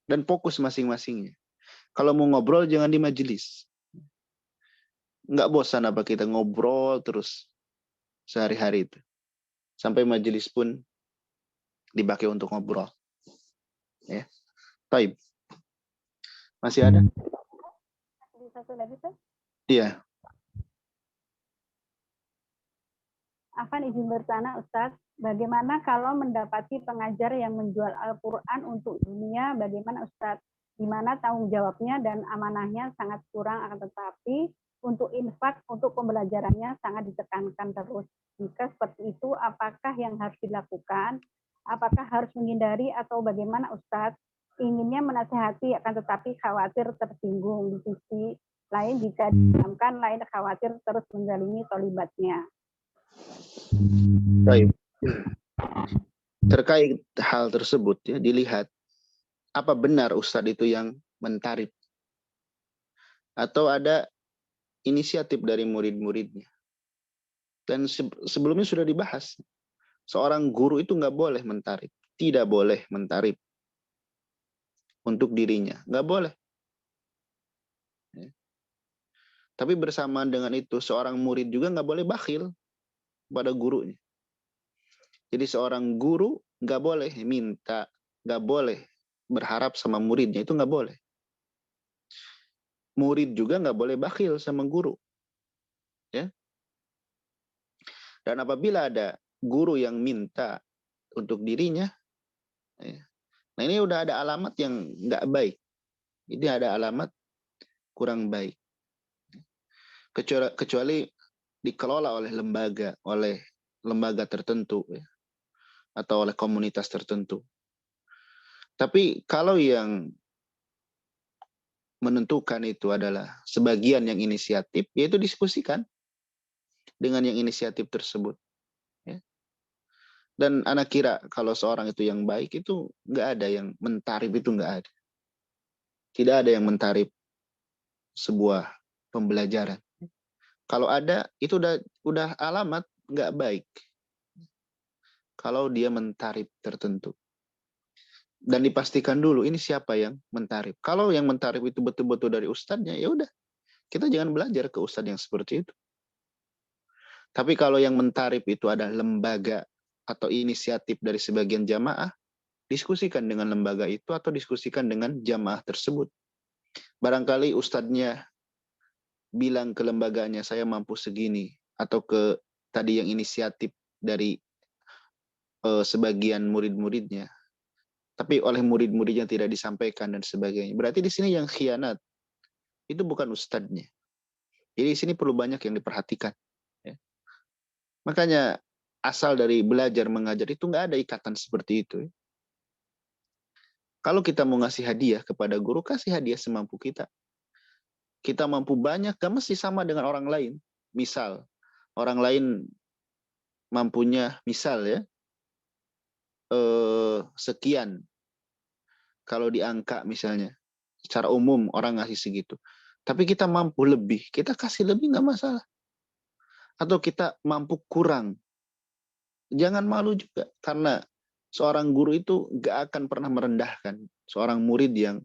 Dan fokus masing-masingnya. Kalau mau ngobrol jangan di majelis. Nggak bosan apa kita ngobrol terus sehari-hari itu. Sampai majelis pun dipakai untuk ngobrol. Ya. Taib. Masih ada? Satu lagi, Ustaz. Iya. Afan izin bertanya, Ustaz, bagaimana kalau mendapati pengajar yang menjual Al-Quran untuk dunia, bagaimana Ustaz? Di mana tanggung jawabnya dan amanahnya sangat kurang, akan tetapi untuk infak, untuk pembelajarannya sangat ditekankan terus. Jika seperti itu, apakah yang harus dilakukan? Apakah harus menghindari atau bagaimana Ustaz? Inginnya menasihati, akan tetapi khawatir tersinggung. Di sisi lain, jika didiamkan, lain khawatir terus menzalimi tolibatnya. Baik. Terkait hal tersebut ya, dilihat apa benar Ustadz itu yang mentarif atau ada inisiatif dari murid-muridnya. Dan sebelumnya sudah dibahas, seorang guru itu nggak boleh mentarif, tidak boleh mentarif untuk dirinya, nggak boleh. Ya. Tapi bersamaan dengan itu, seorang murid juga nggak boleh bakhil pada gurunya. Jadi seorang guru nggak boleh minta, nggak boleh berharap sama muridnya, itu nggak boleh. Murid juga nggak boleh bakhil sama guru. Ya. Dan apabila ada guru yang minta untuk dirinya, ya, nah ini udah ada alamat yang nggak baik. Ini ada alamat kurang baik. Kecuali dikelola oleh lembaga tertentu ya, atau oleh komunitas tertentu. Tapi kalau yang menentukan itu adalah sebagian yang inisiatif, yaitu diskusikan dengan yang inisiatif tersebut. Ya. Dan anak kira kalau seorang itu yang baik itu nggak ada yang mentarif, itu nggak ada. Tidak ada yang mentarif sebuah pembelajaran. Kalau ada, itu udah alamat nggak baik. Kalau dia mentarif tertentu. Dan dipastikan dulu ini siapa yang mentarif. Kalau yang mentarif itu betul-betul dari ustadznya, ya udah, kita jangan belajar ke ustadz yang seperti itu. Tapi kalau yang mentarif itu ada lembaga atau inisiatif dari sebagian jamaah, diskusikan dengan lembaga itu atau diskusikan dengan jamaah tersebut. Barangkali ustadznya bilang ke lembaganya, saya mampu segini, atau ke tadi yang inisiatif dari sebagian murid-muridnya, tapi oleh murid-muridnya tidak disampaikan dan sebagainya. Berarti di sini yang khianat itu bukan ustadznya. Jadi di sini perlu banyak yang diperhatikan. Ya. Makanya asal dari belajar mengajar itu nggak ada ikatan seperti itu. Kalau kita mau ngasih hadiah kepada guru, kasih hadiah semampu kita. Kita mampu banyak, gak mesti sama dengan orang lain. Misal, orang lain mampunya, misal ya, sekian. Kalau di angka misalnya, secara umum orang ngasih segitu. Tapi kita mampu lebih, kita kasih lebih nggak masalah. Atau kita mampu kurang, jangan malu juga. Karena seorang guru itu nggak akan pernah merendahkan seorang murid yang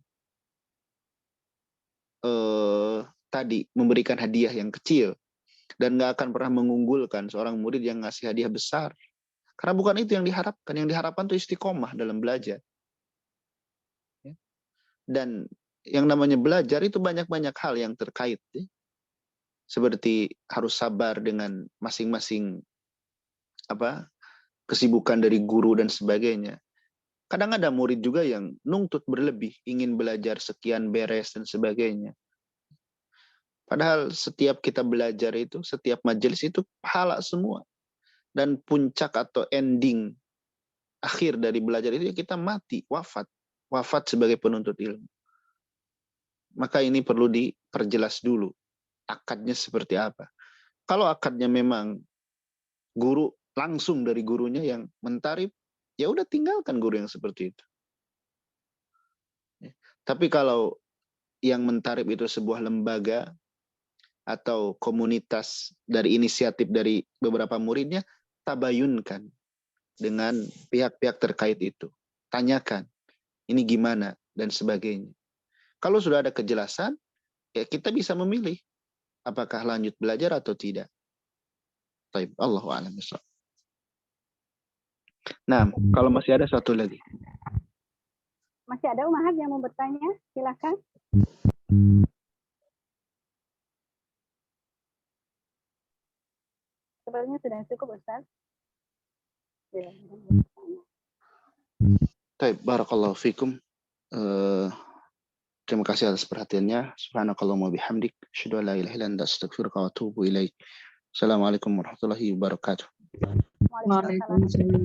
tadi memberikan hadiah yang kecil. Dan nggak akan pernah mengunggulkan seorang murid yang ngasih hadiah besar. Karena bukan itu yang diharapkan. Yang diharapkan itu istiqomah dalam belajar. Dan yang namanya belajar itu banyak-banyak hal yang terkait. Seperti harus sabar dengan masing-masing kesibukan dari guru dan sebagainya. Kadang ada murid juga yang nuntut berlebih, ingin belajar sekian beres dan sebagainya. Padahal setiap kita belajar itu, setiap majelis itu pahala semua. Dan puncak atau ending akhir dari belajar itu kita mati, wafat. Wafat sebagai penuntut ilmu. Maka ini perlu diperjelas dulu. Akadnya seperti apa. Kalau akadnya memang guru langsung dari gurunya yang mentarif, ya udah tinggalkan guru yang seperti itu. Tapi kalau yang mentarif itu sebuah lembaga atau komunitas dari inisiatif dari beberapa muridnya, tabayunkan dengan pihak-pihak terkait itu. Tanyakan, ini gimana dan sebagainya. Kalau sudah ada kejelasan, ya kita bisa memilih apakah lanjut belajar atau tidak. Baik, Allahu a'lam bishawab. Nah, kalau masih ada satu lagi. Masih ada Umahat yang mau bertanya? Silakan. Sebenarnya sudah cukup, Ustaz. Baik, barakallahu fikum. Terima kasih atas perhatiannya. Subhanakallahumma bihamdik, asyhadu an la ilaha illa anta, astaghfiruka wa atubu ilaik. Assalamualaikum warahmatullahi wabarakatuh. Waalaikumsalam.